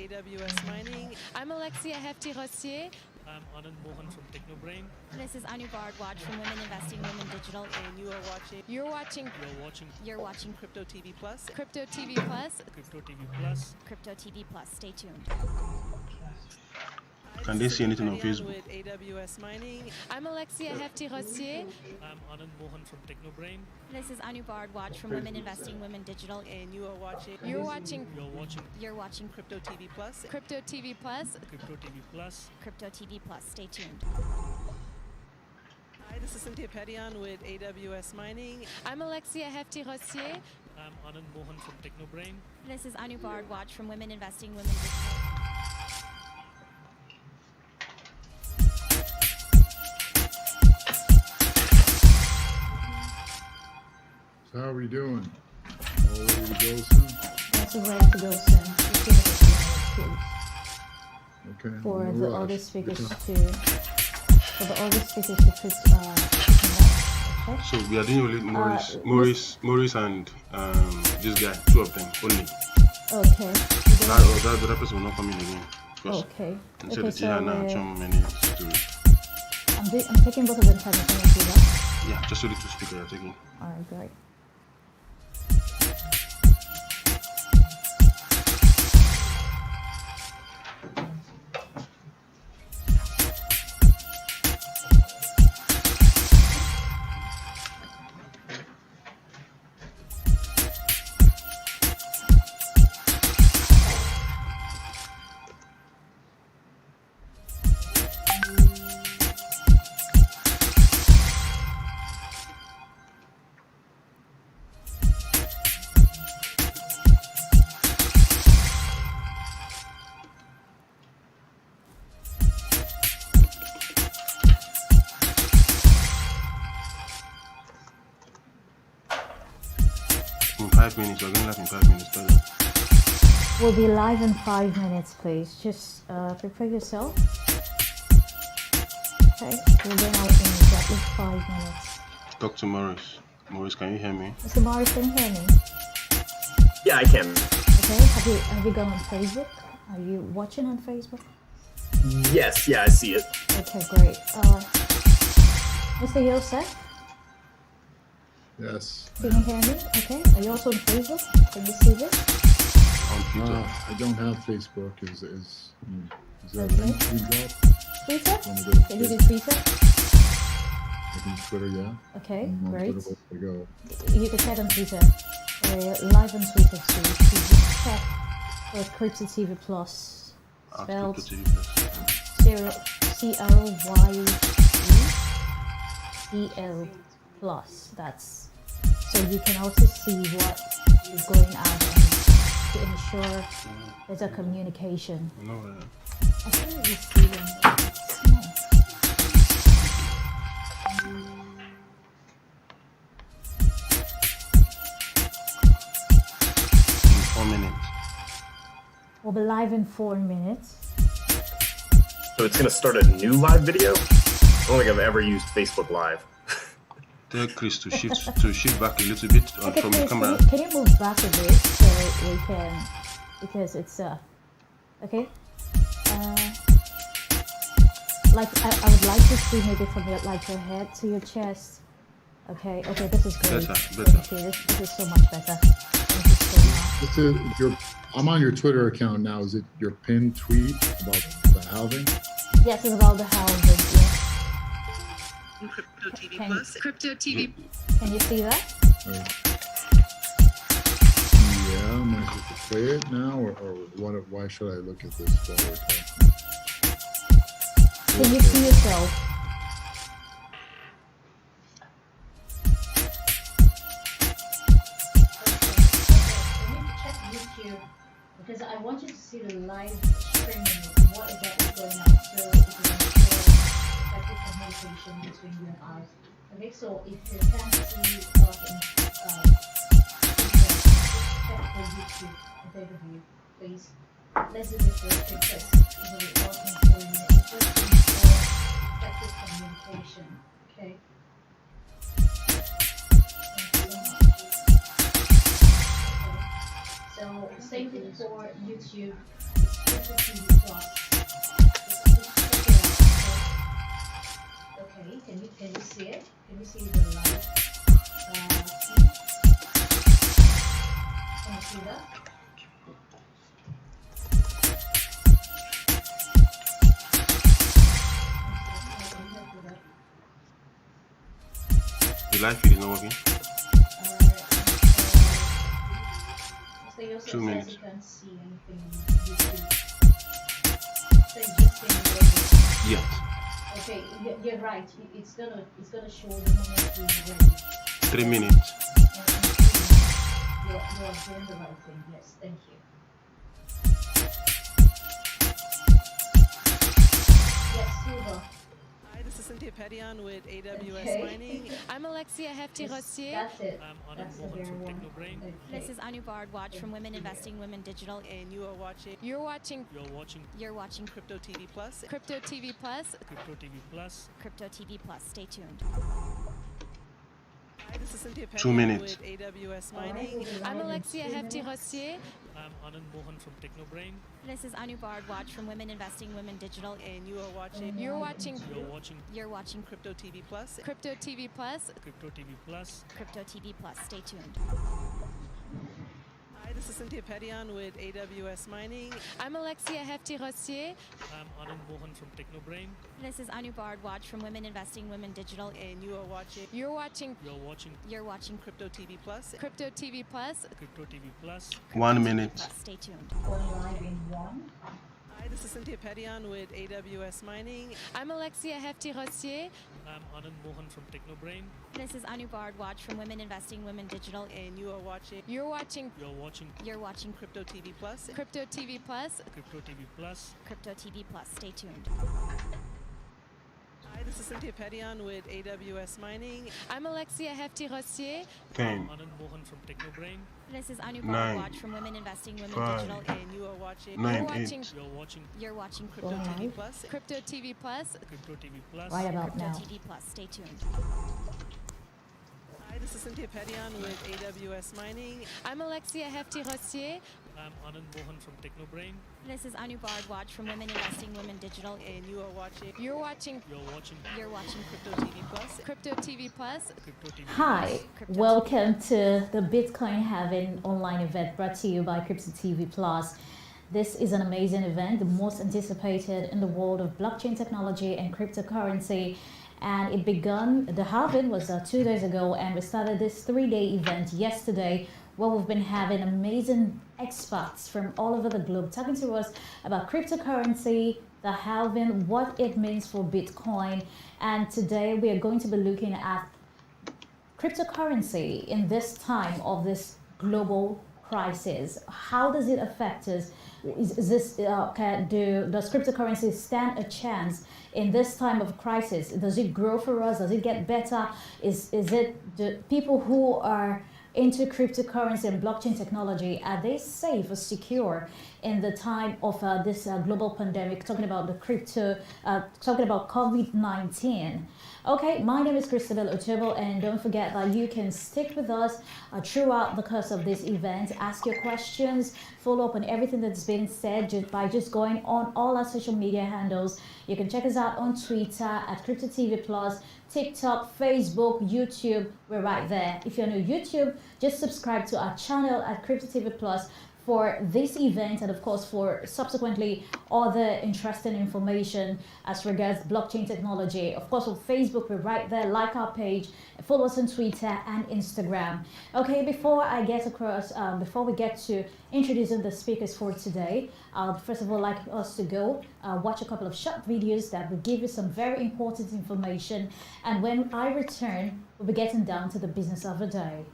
AWS Mining. I'm Alexia Hefty-Rossier. I'm Anand Mohan from Technobrain. This is Anu Bardwaj from Women Investing Women Digital. And you are watching. You're watching Crypto TV Plus. Crypto TV Plus. Crypto TV Plus. Crypto TV Plus. Stay tuned. Can they see anything on Facebook? With AWS Mining. I'm Alexia Hefty-Rossier. I'm Anand Mohan from Technobrain. This is Anu Bardwaj from Women Investing Women Digital. And you are watching. You're watching Crypto TV Plus. Crypto TV Plus. Crypto TV Plus. Crypto TV Plus. Stay tuned. Hi, this is Cynthia Petian with AWS Mining. I'm Alexia Hefty-Rossier. I'm Anand Mohan from Technobrain. This is Anu Bardwaj from Women Investing Women Digital. So how are we doing? All ready to go soon? Yes, we're ready to go soon. Just give us a few minutes, please. Okay. For no the rush. other speakers Yeah. to put okay? So we are doing only Maurice and this guy, two of them only. Okay. That the other person will not come in again. Because Okay. instead Okay, of Tiana, so many to I'm taking both of them simultaneously, right? yeah, just only two speakers you're taking. Alright, great. In 5 minutes, we're going live in 5 minutes. Tell them. We'll be live in 5 minutes, please. Just prepare yourself. Okay, we'll be out in exactly 5 minutes. Talk to Maurice. Maurice, can you hear me? Mr. Morris, can you hear me? Yeah, I can. Okay, have you gone on Facebook? Are you watching on Facebook? Yes, yeah, I see it. Okay, great. Mr. Youssef, Yes. can you hear me? Okay, are you also on Facebook? Can you see this? On Twitter. I don't have Facebook. Is there a Okay. link we got? Twitter? Wanna go to Can you do Facebook? Twitter? I can Twitter, yeah. Okay, I'm on great. Twitter, where to go? You can check on Twitter. We're live on Twitter too. So just check for Crypto TV Plus. At Spelled Crypto TV Plus. CRYUCL plus. That's so you can also see what is going out and to ensure there's a communication. No, I think you see them. in 4 minutes. We'll be live in 4 minutes. So it's gonna start a new live video? I don't think I've ever used Facebook Live. Tell Chris to shift back a little bit Okay, from the please, camera. can you move back a bit so we can, because it's okay. Like I would like to see maybe from your head to your chest. Okay, this is great. Better. Thank you. This is so much better. Thank you so much. This is I'm on your Twitter account now. Is it your pinned tweet about the halving? Yes, it's about the Halving. Yes. Crypto TV Can- Plus. Crypto TV. Can you see that? Yeah, am I supposed to play it now, or what? Why should I look at this while we're talking? Can you see yourself? Check YouTube because I want you to see the live streaming. What exactly is going on? So it will ensure effective communication between you and I. Okay, so if you can't see talking, just check the YouTube overview, please. Let's do this real quick because we'll be talking for a minute. It's just to ensure effective communication. Okay. Thank you so much. So same thing for YouTube. Crypto TV Plus. Just check it out. Okay, can you see it? Can you see the live feed? Can you see that? The live feed is not working. Mr. Youssef 2 says minutes. he can't see anything on YouTube. So it's just in Yet. okay, you're right. It's gonna show the moment we're ready. 3 minutes. You're doing the right thing. Yes, thank you. Yes, Silva. Hi, this is Cynthia Petian with AWS Okay. Mining. I'm Alexia Hefty-Rossier. That's it. I'm That's Anand the Mohan very from one. Technobrain. Okay. This is Anu Bard, watch from Women Investing, Women Digital. And you are watching You're watching You're watching Crypto TV Plus. Crypto TV Plus. Crypto TV Plus. Crypto TV Plus. Stay tuned. Hi, this is Cynthia 2 Petian minutes. with AWS All right, Mining. we'll be I'm live in Alexia 2 minutes. Hefty-Rossier. I'm Anand Mohan from Technobrain. This is Anu Bard, watch from Women Investing, Women Digital. And you are watching You're watching You're watching Crypto TV Plus. Crypto TV Plus. Crypto TV Plus. Crypto TV Plus. Stay tuned. Hi, this is Cynthia Petian with AWS Mining. I'm Alexia Hefty-Rossier. I'm Anand Mohan from Technobrain. This is Anu Bard, watch from Women Investing, Women Digital. And you are watching You're watching You're watching Crypto TV Plus. Crypto TV Plus. Crypto TV Plus. 1 TV minute. Plus. Stay tuned. Going live in 1. Hi, this is Cynthia Petian with AWS Mining. I'm Alexia Hefty-Rossier. I'm Anand Mohan from Technobrain. This is Anu Bard, watch from Women Investing, Women Digital. And you are watching You're watching You're watching Crypto TV Plus. Crypto TV Plus. Crypto TV Plus. Crypto TV Plus. Stay tuned. Hi, this is Cynthia Petian with AWS Mining. I'm Alexia Hefty-Rossier. 10. Anand Mohan from Technobrain. This is Anu 9, Bard, watch from Women Investing, Women 5, Digital. And you are watching 9, You're 8. watching You're watching Crypto TV Plus. Crypto TV Plus. Crypto TV Plus. Right about Crypto now. TV Plus. Stay tuned. Hi, this is Cynthia Petian with AWS Mining. I'm Alexia Hefty-Rossier. I'm Anand Mohan from Technobrain. This is Anu Bard, watch from Women Investing, Women Digital. And you are watching You're watching You're watching Crypto TV Plus. Crypto TV Plus. Crypto TV Hi, Crypto welcome to the Bitcoin Halving online event brought to you by Crypto TV Plus. This is an amazing event, the most anticipated in the world of blockchain technology and cryptocurrency. And it begun, the halving was 2 days ago, and we started this 3-day event yesterday where we've been having amazing experts from all over the globe talking to us about cryptocurrency, the halving, what it means for Bitcoin. And today we are going to be looking at cryptocurrency in this time of this global crisis. How does it affect us? Is this does cryptocurrency stand a chance in this time of crisis? Does it grow for us? Does it get better? Is it the people who are into cryptocurrency and blockchain technology, are they safe or secure in the time of this global pandemic? Talking about the talking about COVID-19. Okay, my name is Christabel Otobo, and don't forget that you can stick with us throughout the course of this event. Ask your questions, follow up on everything that's been said by just going on all our social media handles. You can check us out on Twitter at Crypto TV Plus, TikTok, Facebook, YouTube. We're right there. If you're new YouTube, just subscribe to our channel at Crypto TV Plus for this event, and of course for subsequently other interesting information as regards blockchain technology. Of course on Facebook, we're right there. Like our page, follow us on Twitter and Instagram. Okay, before we get to introducing the speakers for today, first of all like us to go watch a couple of short videos that will give you some very important information, and when I return we'll be getting down to the business of the day.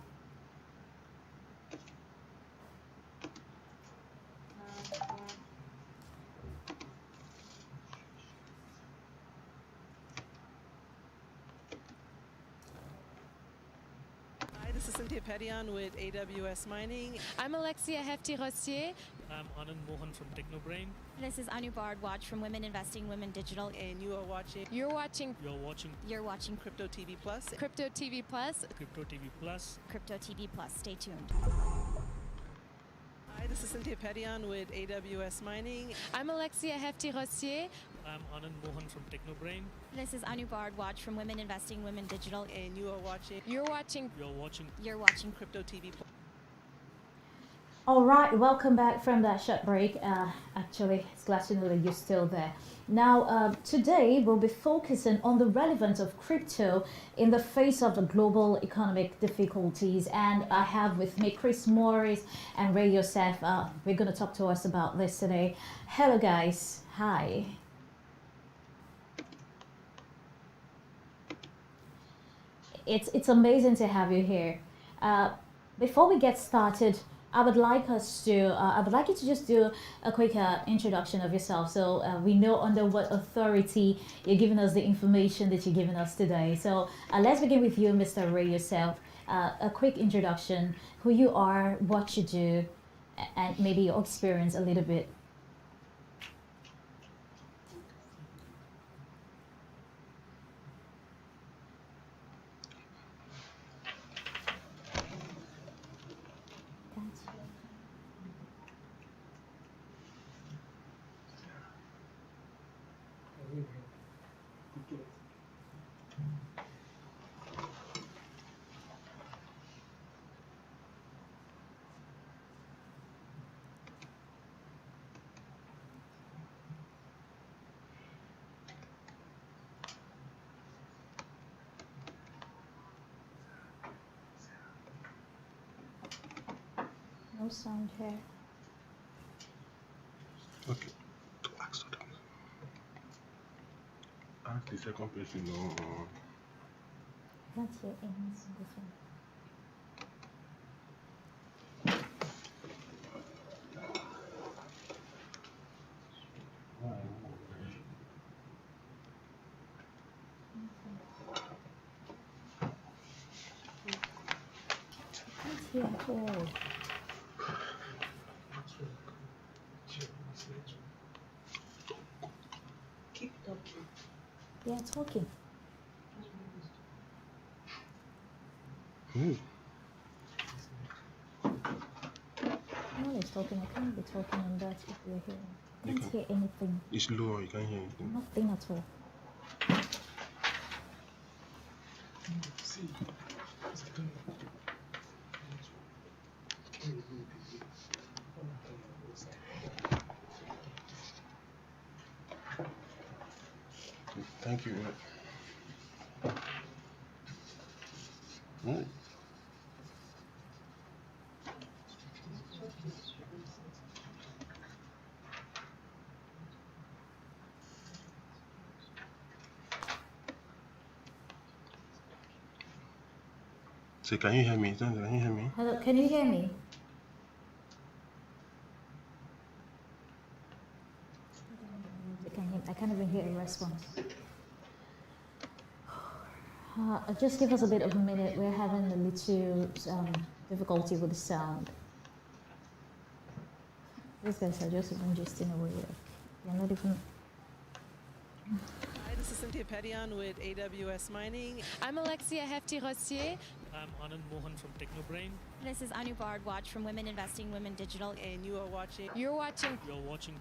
Hi, this is Cynthia Petian with AWS Mining. I'm Alexia Hefty-Rossier. I'm Anand Mohan from Technobrain. This is Anu Bard, watch from Women Investing, Women Digital. And you are watching You're watching You're watching Crypto TV Plus. Crypto TV Plus. Crypto TV Plus. Crypto TV Plus. Stay tuned. Hi, This is Cynthia Petian with AWS Mining. I'm Alexia Hefty-Rossier. I'm Anand Mohan from Technobrain. This is Anu Bardwaj from Women Investing Women Digital. And you are watching You're watching You're watching Crypto TV. All right, welcome back from that short break. Actually, it's glad to know that you're still there. Now, today we'll be focusing on the relevance of crypto in the face of the global economic difficulties. And I have with me Chris Morris and Ray Youssef. We're going to talk to us about this today. Hello, guys. Hi. It's amazing to have you here. Before we get started, I would like you to just do a quick introduction of yourself, so we know under what authority you're giving us the information that you're giving us today. So let's begin with you, Mr. Ray Youssef. A quick introduction, who you are, what you do, and maybe your experience a little bit. No sound here. Okay. To ask them. Ask the second person. No. Can't hear any single thing. Can't hear at all. Yeah, talking. Ooh. No, he's talking. I can't be talking on that if you're hearing. I can't hear anything. It's low. You can't hear anything. Nothing at all. Thank you. So can you hear me? Can you hear me? Hello, can you hear me? I can't even hear a response. Just give us a bit of a minute. We're having a little difficulty with the sound. These guys are just even gisting away. They're not even. Hi, this is Cynthia Petian with AWS Mining. I'm Alexia Hefty-Rossier. I'm Anand Mohan from Technobrain. This is Anu Bardwaj from Women Investing Women Digital. And you are watching You're watching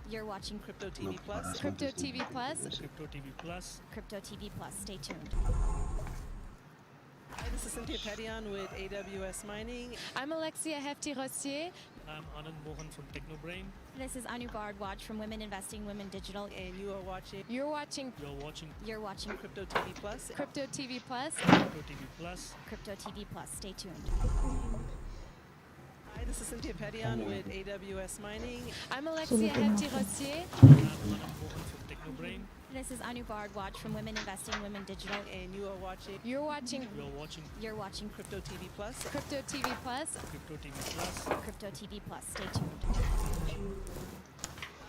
You're watching Crypto TV Plus. Crypto TV Plus. Crypto TV Plus. Crypto TV Plus. Stay tuned. Hi, this is Cynthia Petian with AWS Mining. I'm Alexia Hefty-Rossier. I'm Anand Mohan from Technobrain. This is Anu Bardwaj from Women Investing Women Digital. And you are watching You're watching You're watching Crypto TV Plus. Crypto TV Plus. Crypto TV Plus. Crypto TV Plus. Stay tuned. Hi, this is Cynthia Petian with AWS Mining. I'm Alexia Hefty-Rossier. I'm Anand Mohan from Technobrain. This is Anu Bardwaj from Women Investing Women Digital. And you are watching You're watching You're watching Crypto TV Plus. Crypto TV Plus. Crypto TV Plus. Crypto TV Plus. Stay tuned.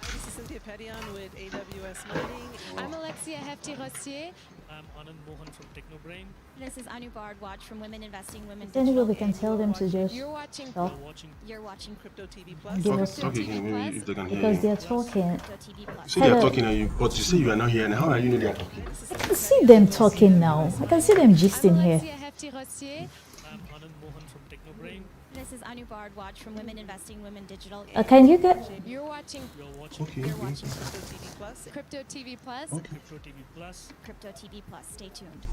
Hi, this is Cynthia Petian with AWS Mining. I'm Alexia Hefty-Rossier. I'm Anand Mohan from Technobrain. This is Anu Bardwaj from Women Investing Women Is there any way Digital. we can tell them to just You're watching stop? You're watching Crypto TV Plus. Give us Okay, maybe if they can hear because you. they're talking. Crypto TV Plus. Say they're Hello. talking at you, but you say you are not here. And how are you know they are talking? I can see them talking now. I can see them I'm gisting here. Alexia Hefty-Rossier. I'm Anand Mohan from Technobrain. This is Anu Bard, watch from Women Investing, Women Digital. Can you get? You're watching You're watching Okay. You're watching Crypto TV Plus. Crypto TV Plus. Crypto TV Plus. Crypto TV Plus. Stay tuned.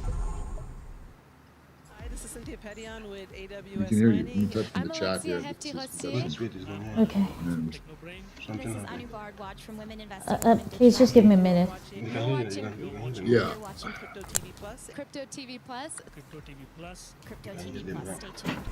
Hi, this is Cynthia Petian with We AWS can hear you. You Mining. type in I'm the chat here. Alexia It's just- Hefty-Rossier. This bit is going ahead. Okay. and- Technobrain. Something This is happened. Anu Bard, watch from Women Investing, Women Digital. Please just give me a minute. You You're can hear watching, it. You can hear it. Yeah. You're watching Crypto TV Plus. Crypto TV Plus. Crypto TV Plus. Crypto Yeah, TV you did Plus. right. Stay tuned.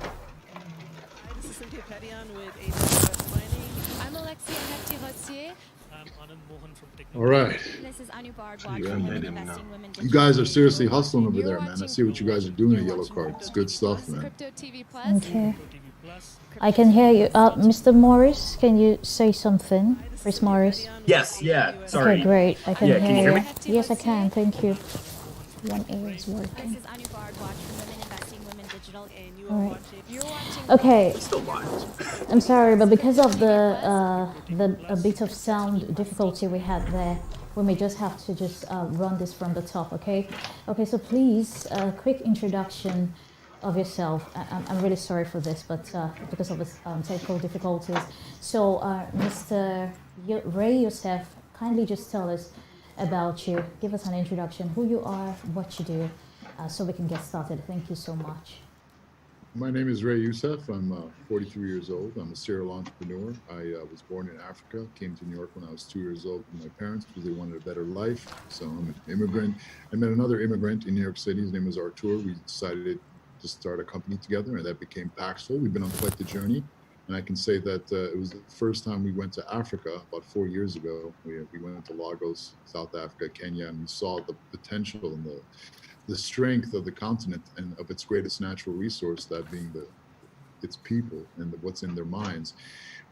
Hi, this is Cynthia Petian with AWS Mining. I'm Alexia Hefty-Rossier. I'm Anand Mohan from Technobrain. All right. This is Anu Bard, So watch you from have Women made him Investing, now. Women You Digital. guys are seriously hustling over You're there, man. I watching- see what you guys are doing at You're Yellow watching Card. It's good stuff, man. Crypto TV Plus. Okay. Crypto TV Plus. I can hear you. Mr. Morris, can you say something? Hi, this is Chris Cynthia Morris. Petian with Yes, yeah, AWS sorry. Okay, great. I can Yeah, can you hear me? Yes, I can. Thank you. Anand Mohan from One Technobrain. ear is This working. is Anu Bard, watch from Women Investing, Women Digital. And you All are right. watching. You're watching. Okay, It's still live. I'm sorry, but because of the a bit of sound difficulty we had there, we may just have to just run this from the top, okay? Okay, so please, quick introduction of yourself. I'm really sorry for this, but because of the technical difficulties. So, Mr. Ray Youssef, kindly just tell us about you. Give us an introduction, who you are, what you do, so we can get started. Thank you so much. My name is Ray Youssef. I'm 43 years old. I'm a serial entrepreneur. I was born in Africa, came to New York when I was 2 years old with my parents because they wanted a better life. So I'm an immigrant. I met another immigrant in New York City. His name was Artur. We decided to start a company together, and that became Paxful. We've been on quite the journey. And I can say that it was the first time we went to Africa about 4 years ago. We went to Lagos, South Africa, Kenya, and we saw the potential and the strength of the continent and of its greatest natural resource, that being its people and what's in their minds.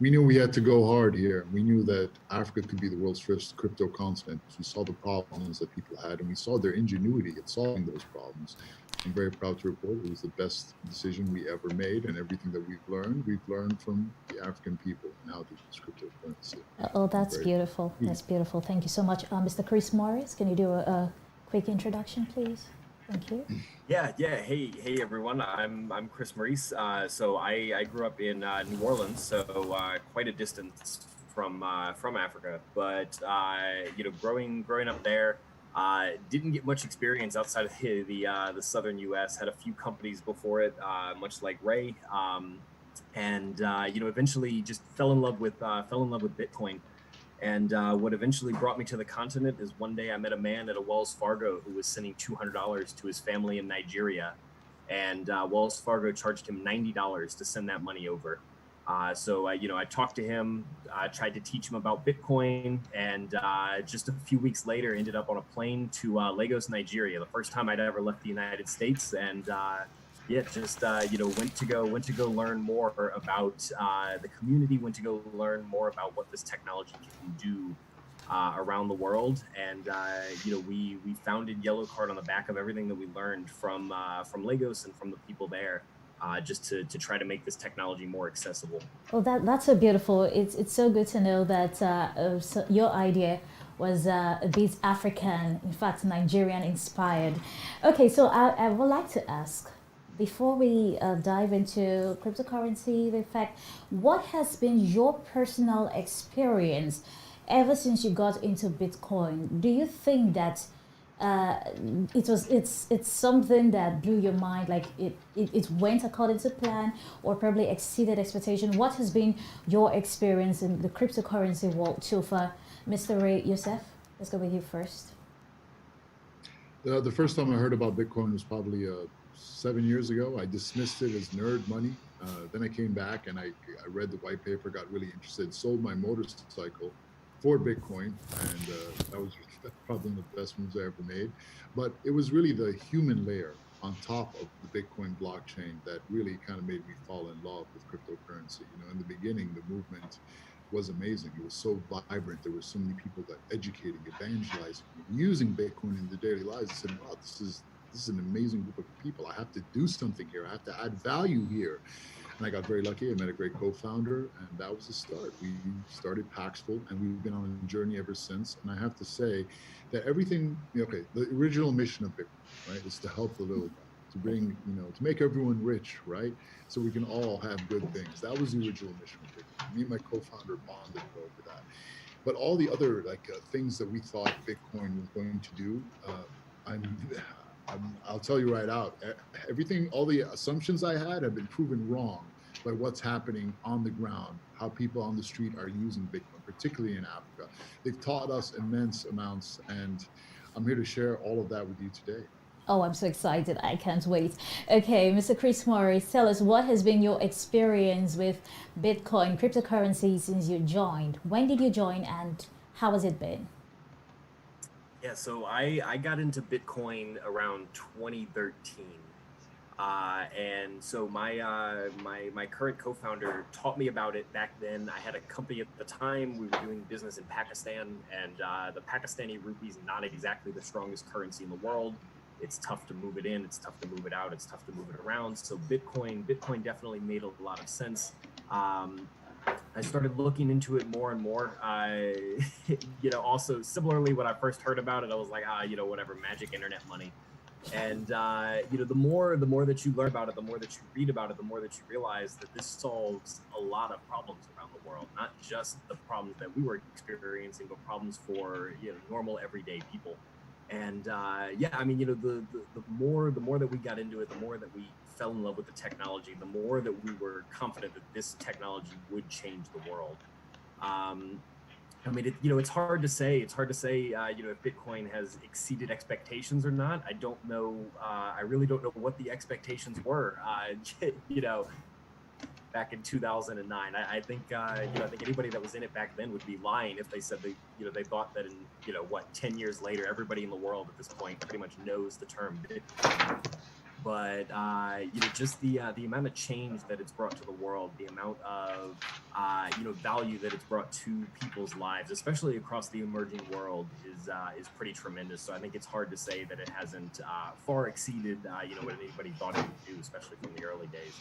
We knew we had to go hard here. We knew that Africa could be the world's first crypto continent. We saw the problems that people had, and we saw their ingenuity at solving those problems. I'm very proud to report it was the best decision we ever made, and everything that we've learned from the African people and how to use cryptocurrency. Oh, that's Great. beautiful. That's beautiful. Thank you so much. Mr. Chris Morris, can you do a quick introduction, please? Thank you. Yeah. Hey, everyone. I'm Chris Maurice. So I grew up in New Orleans, so quite a distance from Africa. But growing up there, didn't get much experience outside of the southern U.S. Had a few companies before it, much like Ray, and eventually just fell in love with Bitcoin. And what eventually brought me to the continent is one day I met a man at a Wells Fargo who was sending $200 to his family in Nigeria, and Wells Fargo charged him $90 to send that money over. So I talked to him, tried to teach him about Bitcoin, and just a few weeks later ended up on a plane to Lagos, Nigeria, the first time I'd ever left the United States, and went to go learn more about the community, went to go learn more about what this technology can do around the world, and we founded Yellow Card on the back of everything that we learned from Lagos and from the people there. Just to try to make this technology more accessible. Well, that's so beautiful. It's so good to know that so your idea was a bit African, in fact, Nigerian inspired. Okay, so I would like to ask, before we dive into cryptocurrency, the fact, what has been your personal experience ever since you got into Bitcoin? Do you think that it's something that blew your mind, like it went according to plan, or probably exceeded expectation? What has been your experience in the cryptocurrency world so far? Mr. Ray Youssef, let's go with you first. The first time I heard about Bitcoin was probably 7 years ago. I dismissed it as nerd money. Then I came back and I read the white paper, got really interested, sold my motorcycle for Bitcoin, and that was probably one of the best moves I ever made. But it was really the human layer on top of the Bitcoin blockchain that really kind of made me fall in love with cryptocurrency. In the beginning, the movement was amazing. It was so vibrant. There were so many people that educating, evangelizing, using Bitcoin in their daily lives. I said, wow, this is an amazing group of people. I have to do something here. I have to add value here. And I got very lucky. I met a great co-founder, and that was the start. We started Paxful, and we've been on a journey ever since. And I have to say that everything, the original mission of Bitcoin, right, is to help the little guy, to bring, to make everyone rich, right? So we can all have good things. That was the original mission of Bitcoin. Me and my co-founder bonded over that. But all the other things that we thought Bitcoin was going to do, I'm, I'll tell you right out, everything, all the assumptions I had have been proven wrong by what's happening on the ground, how people on the street are using Bitcoin, particularly in Africa. They've taught us immense amounts, and I'm here to share all of that with you today. Oh, I'm so excited. I can't wait. Okay, Mr. Chris Morris, tell us, what has been your experience with Bitcoin, cryptocurrency, since you joined? When did you join and how has it been? Yeah, so I got into Bitcoin around 2013. And so my current co-founder taught me about it back then. I had a company at the time. We were doing business in Pakistan, and the Pakistani rupee is not exactly the strongest currency in the world. It's tough to move it in. It's tough to move it out. It's tough to move it around. So Bitcoin definitely made a lot of sense. I started looking into it more and more. Also similarly, when I first heard about it, I was like, whatever, magic internet money. And the more that you learn about it, the more that you read about it, the more that you realize that this solves a lot of problems around the world, not just the problems that we were experiencing, but problems for normal everyday people. And the more that we got into it, the more that we fell in love with the technology, the more that we were confident that this technology would change the world. It's hard to say. It's hard to say, if Bitcoin has exceeded expectations or not. I don't know. I really don't know what the expectations were. Back in 2009, I think anybody that was in it back then would be lying if they said they thought that in 10 years later, everybody in the world at this point pretty much knows the term Bitcoin. But just the amount of change that it's brought to the world, the amount of value that it's brought to people's lives, especially across the emerging world, is pretty tremendous. So I think it's hard to say that it hasn't far exceeded what anybody thought it would do, especially from the early days.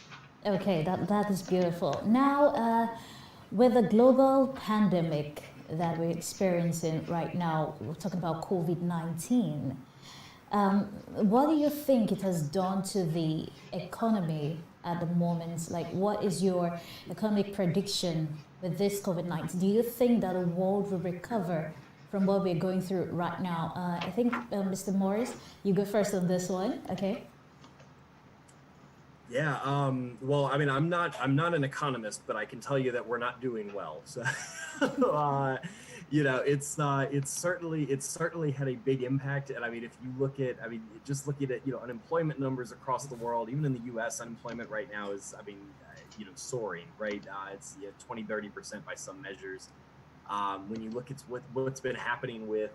Okay, that is beautiful. Now, with the global pandemic that we're experiencing right now, we're talking about COVID-19. What do you think it has done to the economy at the moment? Like, what is your economic prediction with this COVID-19? Do you think that the world will recover from what we're going through right now? I think, Mr. Morris, you go first on this one, okay? Yeah. Well, I'm not an economist, but I can tell you that we're not doing well. So, it's certainly had a big impact. And if you look at, just looking at, unemployment numbers across the world, even in the U.S., unemployment right now is, soaring, right? It's 20-30% by some measures. When you look at what's been happening with,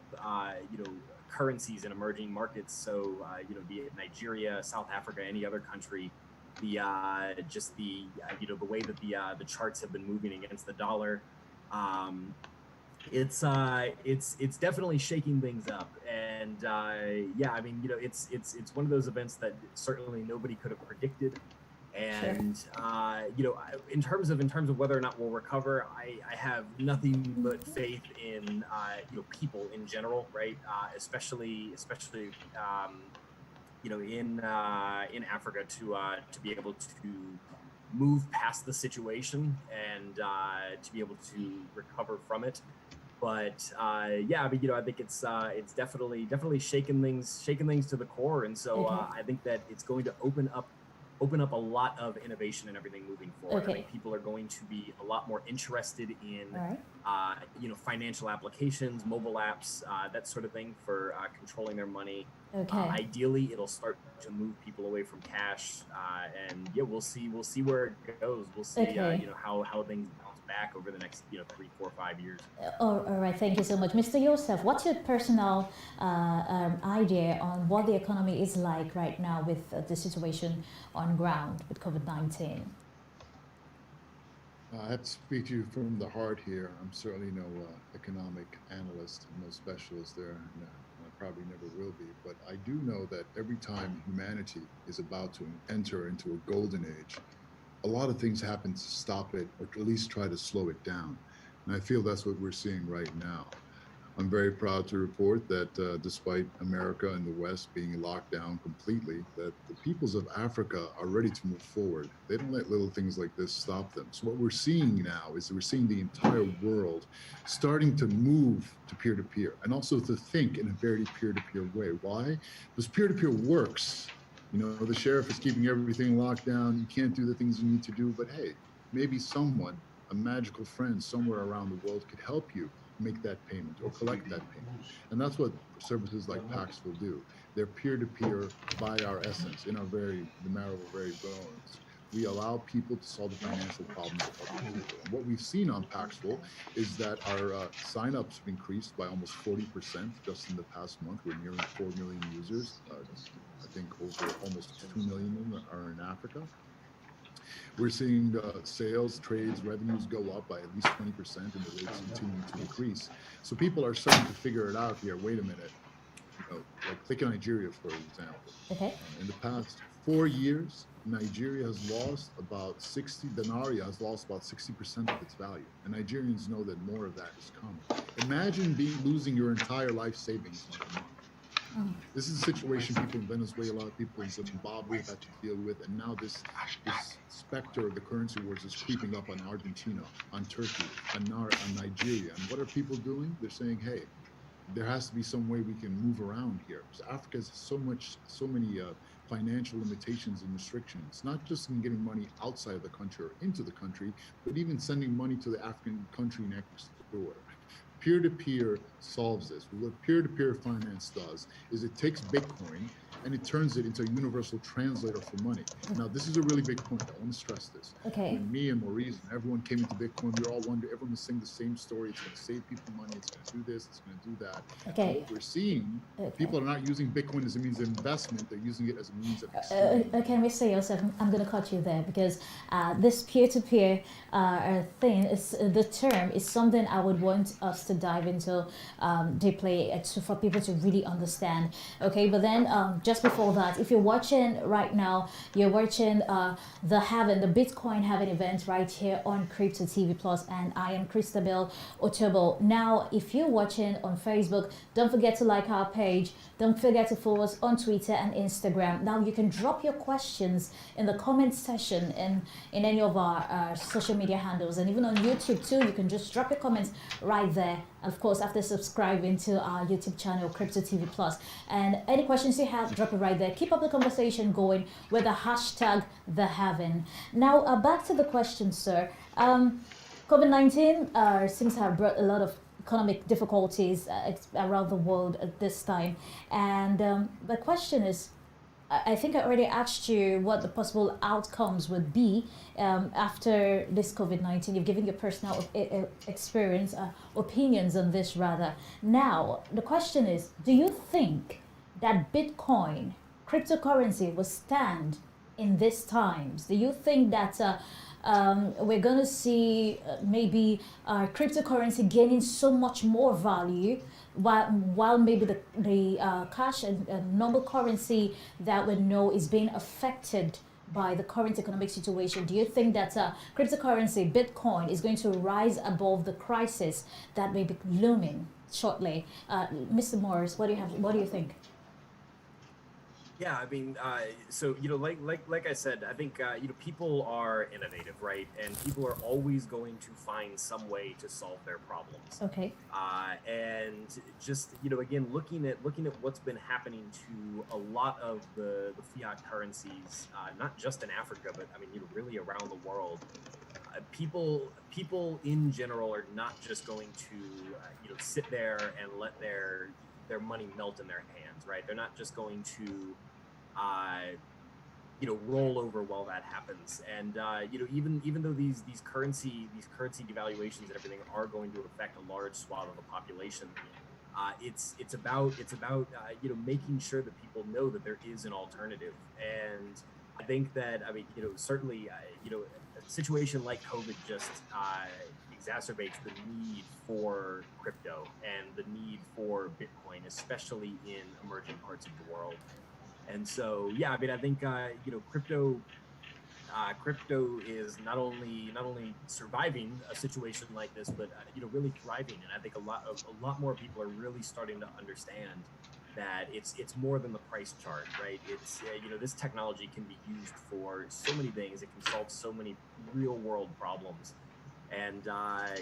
currencies in emerging markets, so be it Nigeria, South Africa, any other country, the way that the charts have been moving against the dollar, it's definitely shaking things up. And it's one of those events that certainly nobody could have predicted. And in terms of whether or not we'll recover, I have nothing but faith in people in general, right? Especially in Africa to be able to move past the situation and to be able to recover from it. But I think it's definitely shaken things to the core, and so I think that it's going to open up a lot of innovation and everything moving forward. I think people are going to be a lot more interested in financial applications, mobile apps, that sort of thing for controlling their money. Ideally, it'll start to move people away from cash, and we'll see where it goes. We'll see how things bounce back over the next 3, 4, 5 years. All right, thank you so much, Mr. Youssef. What's your personal idea on what the economy is like right now with the situation on ground with COVID-19? I have to speak to you from the heart here. I'm certainly no economic analyst, no specialist there. No, I probably never will be. But I do know that every time humanity is about to enter into a golden age, a lot of things happen to stop it, or at least try to slow it down. And I feel that's what we're seeing right now. I'm very proud to report that despite America and the West being locked down completely, that the peoples of Africa are ready to move forward. They don't let little things like this stop them. So what we're seeing now is that we're seeing the entire world starting to move to peer-to-peer and also to think in a very peer-to-peer way. Why? Because peer-to-peer works. You know, the sheriff is keeping everything locked down. You can't do the things you need to do, but hey, maybe someone, a magical friend somewhere around the world could help you make that payment or collect that payment. And that's what services like Pax will do. They're peer-to-peer by our essence, in the marrow of our very bones. We allow people to solve the financial problems of other people. And what we've seen on Paxful is that our signups have increased by almost 40% just in the past month. We're nearing 4 million users. I think over almost 2 million of them are in Africa. We're seeing sales, trades, revenues go up by at least 20%, and the rates continuing to increase. So people are starting to figure it out here. Wait a minute, you know, like take Nigeria for example. Okay. In the past 4 years, Nigeria has lost about 60. The naira has lost about 60% of its value, and Nigerians know that more of that is coming. Imagine losing your entire life savings month to month. This is a situation people in Venezuela, people in Zimbabwe have had to deal with, and now this specter of the currency wars is creeping up on Argentina, on Turkey, on Nigeria. And what are people doing? They're saying, hey, there has to be some way we can move around here, because Africa has so many financial limitations and restrictions, not just in getting money outside of the country or into the country, but even sending money to the African country next door. Peer-to-peer solves this. What peer-to-peer finance does is it takes Bitcoin and it turns it into a universal translator for money. Now, this is a really big point. I want to stress this. Okay. When me and Maurice and everyone came into Bitcoin, we were all wondering, everyone was saying the same story. It's going to save people money. It's going to do this. It's going to do that. Okay. And what we're seeing, people are not using Bitcoin as a means of investment. They're using it as a means of exchange. Okay, Mr. Youssef, I'm going to cut you there because this peer-to-peer thing is the term is something I would want us to dive into deeply for people to really understand. Okay, but then just before that, if you're watching right now, you're watching the Bitcoin Halving event right here on Crypto TV Plus, and I am Christabel Otobo. Now, if you're watching on Facebook, don't forget to like our page. Don't forget to follow us on Twitter and Instagram. Now, you can drop your questions in the comment section in any of our social media handles, and even on YouTube too. You can just drop your comments right there. Of course, after subscribing to our YouTube channel, Crypto TV Plus. And any questions you have, drop it right there. Keep up the conversation going with the hashtag The Halving. Now, back to the question, sir. COVID-19 seems to have brought a lot of economic difficulties around the world at this time. And the question is, I think I already asked you what the possible outcomes would be after this COVID-19. You've given your personal experience, opinions on this rather. Now, the question is, do you think that Bitcoin, cryptocurrency, will stand in these times? Do you think that we're going to see maybe cryptocurrency gaining so much more value while maybe the cash and normal currency that we know is being affected by the current economic situation? Do you think that cryptocurrency, Bitcoin, is going to rise above the crisis that may be looming shortly? Mr. Morris, what do you think? Yeah, I mean, so like I said, I think people are innovative, right? And people are always going to find some way to solve their problems. Okay. And just again, looking at what's been happening to a lot of the fiat currencies, not just in Africa, but I mean, really around the world. People in general are not just going to sit there and let their money melt in their hands, right? They're not just going to roll over while that happens. And even though these currency devaluations and everything are going to affect a large swath of the population, it's about making sure that people know that there is an alternative. And I think that certainly a situation like COVID just exacerbates the need for crypto and the need for Bitcoin, especially in emerging parts of the world. And so, yeah, I mean, I think, crypto, crypto is not only surviving a situation like this, but really thriving. And I think a lot more people are really starting to understand that it's more than the price chart, right? It's this technology can be used for so many things. It can solve so many real world problems. And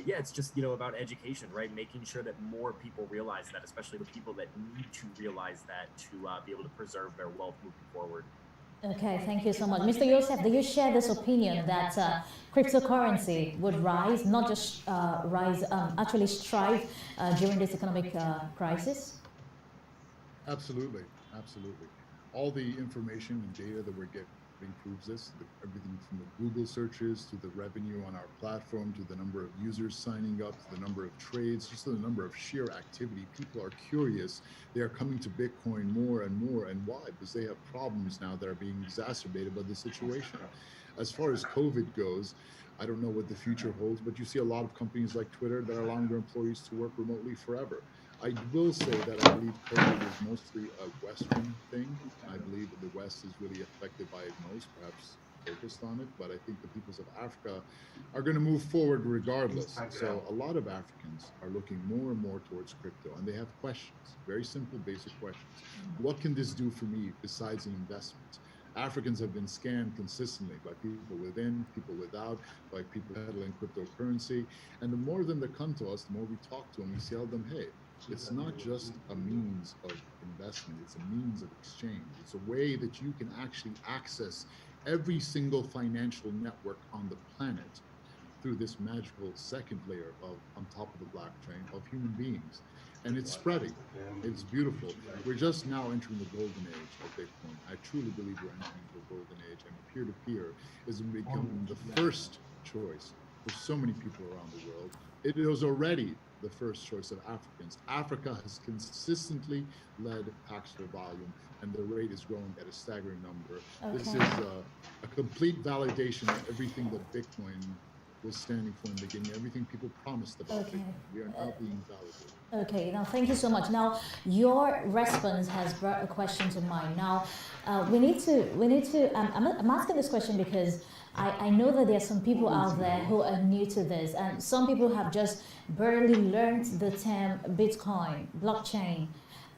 it's just about education, right? Making sure that more people realize that, especially the people that need to realize that to be able to preserve their wealth moving forward. Okay, thank you so much. Mr. Youssef, do you share this opinion that cryptocurrency would rise, not just rise, actually strive during this economic crisis? Absolutely, absolutely. All the information and data that we're getting proves this. Everything from the Google searches to the revenue on our platform, to the number of users signing up, to the number of trades, just the number of sheer activity. People are curious. They are coming to Bitcoin more and more. And why? Because they have problems now that are being exacerbated by the situation. As far as COVID goes, I don't know what the future holds, but you see a lot of companies like Twitter that are allowing their employees to work remotely forever. I will say that I believe COVID is mostly a Western thing. I believe that the West is really affected by it most, perhaps focused on it. But I think the peoples of Africa are going to move forward regardless. So a lot of Africans are looking more and more towards crypto, and they have questions, very simple, basic questions. What can this do for me besides an investment? Africans have been scammed consistently by people within, people without, by people peddling cryptocurrency. And the more of them that come to us, the more we talk to them, we tell them, hey, it's not just a means of investment, it's a means of exchange. It's a way that you can actually access every single financial network on the planet through this magical second layer of on top of the blockchain of human beings. And it's spreading. It's beautiful. We're just now entering the golden age of Bitcoin. I truly believe we're entering into a golden age, and peer-to-peer is becoming the first choice for so many people around the world. It was already the first choice of Africans. Africa has consistently led Paxful volume, and the rate is growing at a staggering number. Okay. This is a complete validation of everything that Bitcoin was standing for in the beginning, everything people promised about Bitcoin. We are now being validated. Okay, now thank you so much. Now, your response has brought a question to mind. Now, we need to, I'm asking this question because I know that there are some people out there who are new to this, and some people have just barely learned the term Bitcoin, blockchain.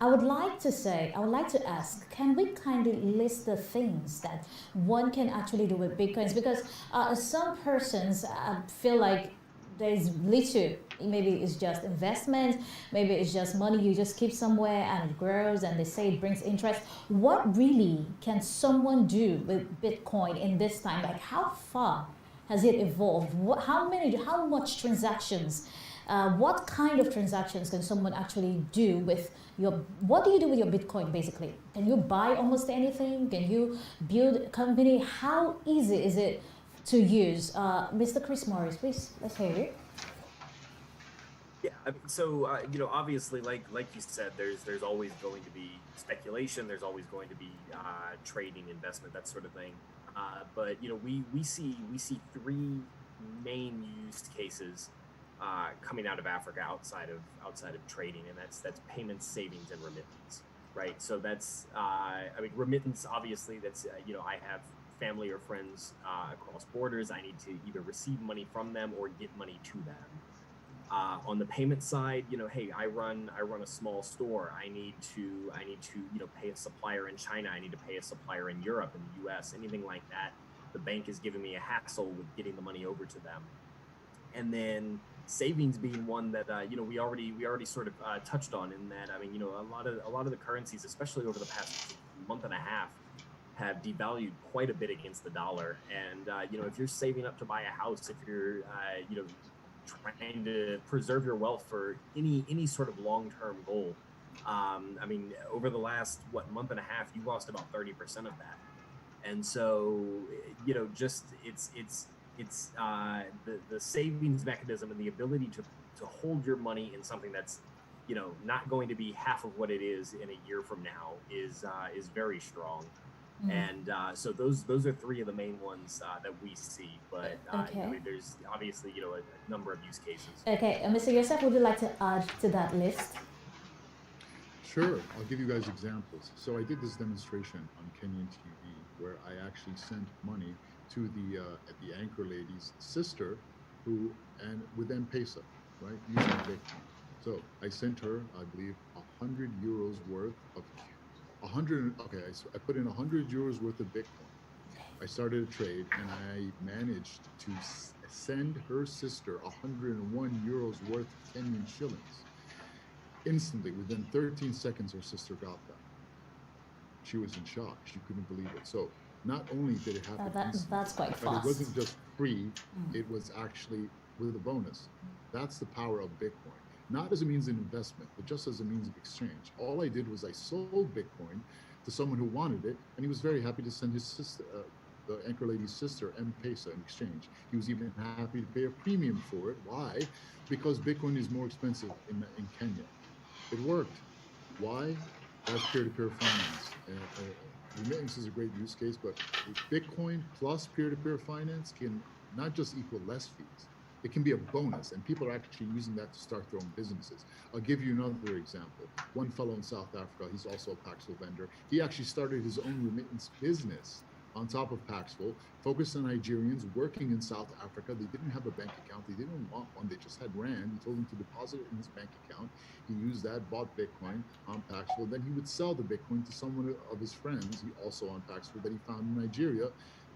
I would like to ask, can we kind of list the things that one can actually do with Bitcoins? Because some persons feel like there's little, maybe it's just investment, maybe it's just money you just keep somewhere and it grows and they say it brings interest. What really can someone do with Bitcoin in this time? Like, how far has it evolved? How much transactions? What kind of transactions can someone actually do with what do you do with your Bitcoin basically? Can you buy almost anything? Can you build a company? How easy is it to use? Mr. Chris Morris, please, let's hear you. Yeah, I mean, so obviously, like you said, there's always going to be speculation. There's always going to be trading, investment, that sort of thing. But we see three main use cases coming out of Africa outside of trading, and that's payments, savings, and remittance, right? So that's I mean, remittance, obviously, that's I have family or friends across borders. I need to either receive money from them or get money to them. On the payment side, hey, I run a small store. I need to pay a supplier in China. I need to pay a supplier in Europe, in the US, anything like that. The bank is giving me a hassle with getting the money over to them. And then savings being one that we already sort of touched on, in that, I mean, a lot of the currencies, especially over the past month and a half, have devalued quite a bit against the dollar. And if you're saving up to buy a house, if you're trying to preserve your wealth for any sort of long-term goal, I mean, over the last month and a half, you lost about 30% of that. And so just it's the savings mechanism and the ability to hold your money in something that's not going to be half of what it is in a year from now is very strong. And so those are three of the main ones that we see. But Okay. I mean, there's obviously a number of use cases. Okay, Mr. Youssef, would you like to add to that list? Sure, I'll give you guys examples. So I did this demonstration on Kenyan TV where I actually sent money to the anchor lady's sister, who and with M-Pesa, right, using Bitcoin. So I sent her, I believe, 100 euros worth of 100. Okay, I put in 100 euros worth of Bitcoin. I started a trade and I managed to send her sister 101 euros worth of Kenyan shillings. Instantly, within 13 seconds, her sister got that. She was in shock. She couldn't believe it. So not only did it happen instantly, That's quite but it wasn't fast. just free, it was actually with a bonus. That's the power of Bitcoin. Not as a means of investment, but just as a means of exchange. All I did was I sold Bitcoin to someone who wanted it, and he was very happy to send his sister, the anchor lady's sister, M-Pesa, in exchange. He was even happy to pay a premium for it. Why? Because Bitcoin is more expensive in Kenya. It worked. Why? That's peer-to-peer finance. Remittance is a great use case, but Bitcoin plus peer-to-peer finance can not just equal less fees. It can be a bonus, and people are actually using that to start their own businesses. I'll give you another example. One fellow in South Africa, he's also a Paxful vendor. He actually started his own remittance business on top of Paxful, focused on Nigerians working in South Africa. They didn't have a bank account. They didn't want one. They just had Rand. He told them to deposit it in his bank account. He used that, bought Bitcoin on Paxful. Then he would sell the Bitcoin to someone of his friends, he also on Paxful, that he found in Nigeria,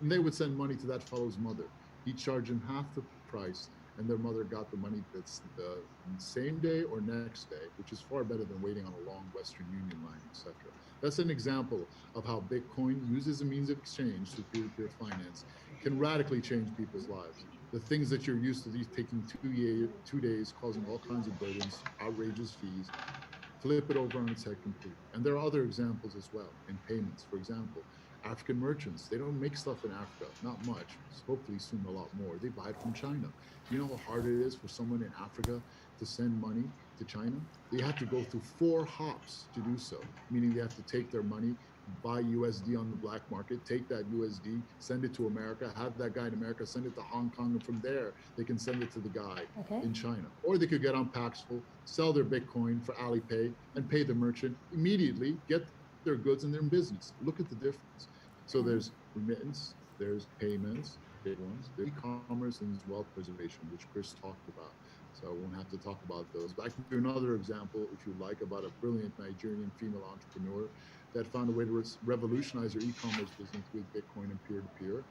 and they would send money to that fellow's mother. He'd charge him half the price, and their mother got the money that's the same day or next day, which is far better than waiting on a long Western Union line, etc. That's an example of how Bitcoin, used as a means of exchange through peer-to-peer finance, can radically change people's lives. The things that you're used to these taking 2 days, causing all kinds of burdens, outrageous fees, flip it over on its head completely. And there are other examples as well in payments. For example, African merchants, they don't make stuff in Africa, not much, hopefully soon a lot more. They buy it from China. You know how hard it is for someone in Africa to send money to China? They have to go through 4 hops to do so, meaning they have to take their money, buy USD on the black market, take that USD, send it to America, have that guy in America send it to Hong Kong, and from there they can send it to the guy Okay. in China. Or they could get on Paxful, sell their Bitcoin for Alipay, and pay the merchant immediately, get their goods, and they're in business. Look at the difference. So there's remittance, there's payments, big ones, there's e-commerce, and there's wealth preservation, which Chris talked about. So I won't have to talk about those. But I can give you another example, if you like, about a brilliant Nigerian female entrepreneur that found a way to revolutionize her e-commerce business with Bitcoin and peer-to-peer.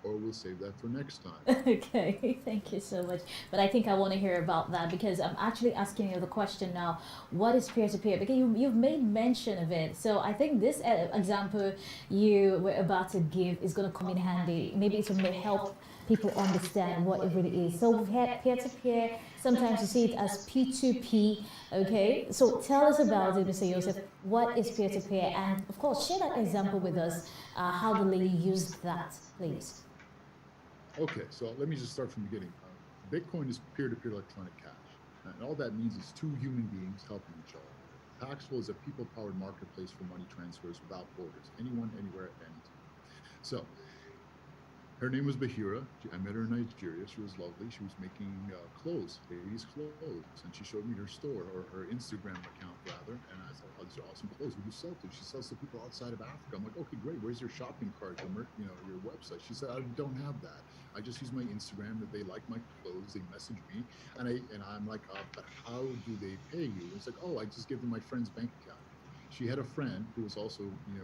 Or we'll save that for next time. Okay, thank you so much. But I think I want to hear about that because I'm actually asking you the question now, what is peer-to-peer? Because you've made mention of it. So I think this example you were about to give is going to come in handy. Maybe it will help people understand what it really is. So we've had peer-to-peer. Sometimes you see it as P2P. Okay, so tell us about it, Mr. Youssef. What is peer-to-peer? And of course, share that example with us, how the lady used that, please. Okay, so let me just start from the beginning. Bitcoin is peer-to-peer electronic cash. And all that means is 2 human beings helping each other. Paxful is a people-powered marketplace for money transfers without borders, anyone, anywhere, at any time. So her name was Bahira. I met her in Nigeria. She was lovely. She was making clothes, ladies' clothes, and she showed me her store, or her Instagram account rather. And I thought, oh, these are awesome clothes. Who do you sell to? She sells to people outside of Africa. I'm like, okay, great. Where's your shopping cart, your website? She said, I don't have that. I just use my Instagram. That they like my clothes, they message me, and I'm like, but how do they pay you? And it's like, oh, I just give them my friend's bank account. She had a friend who was also,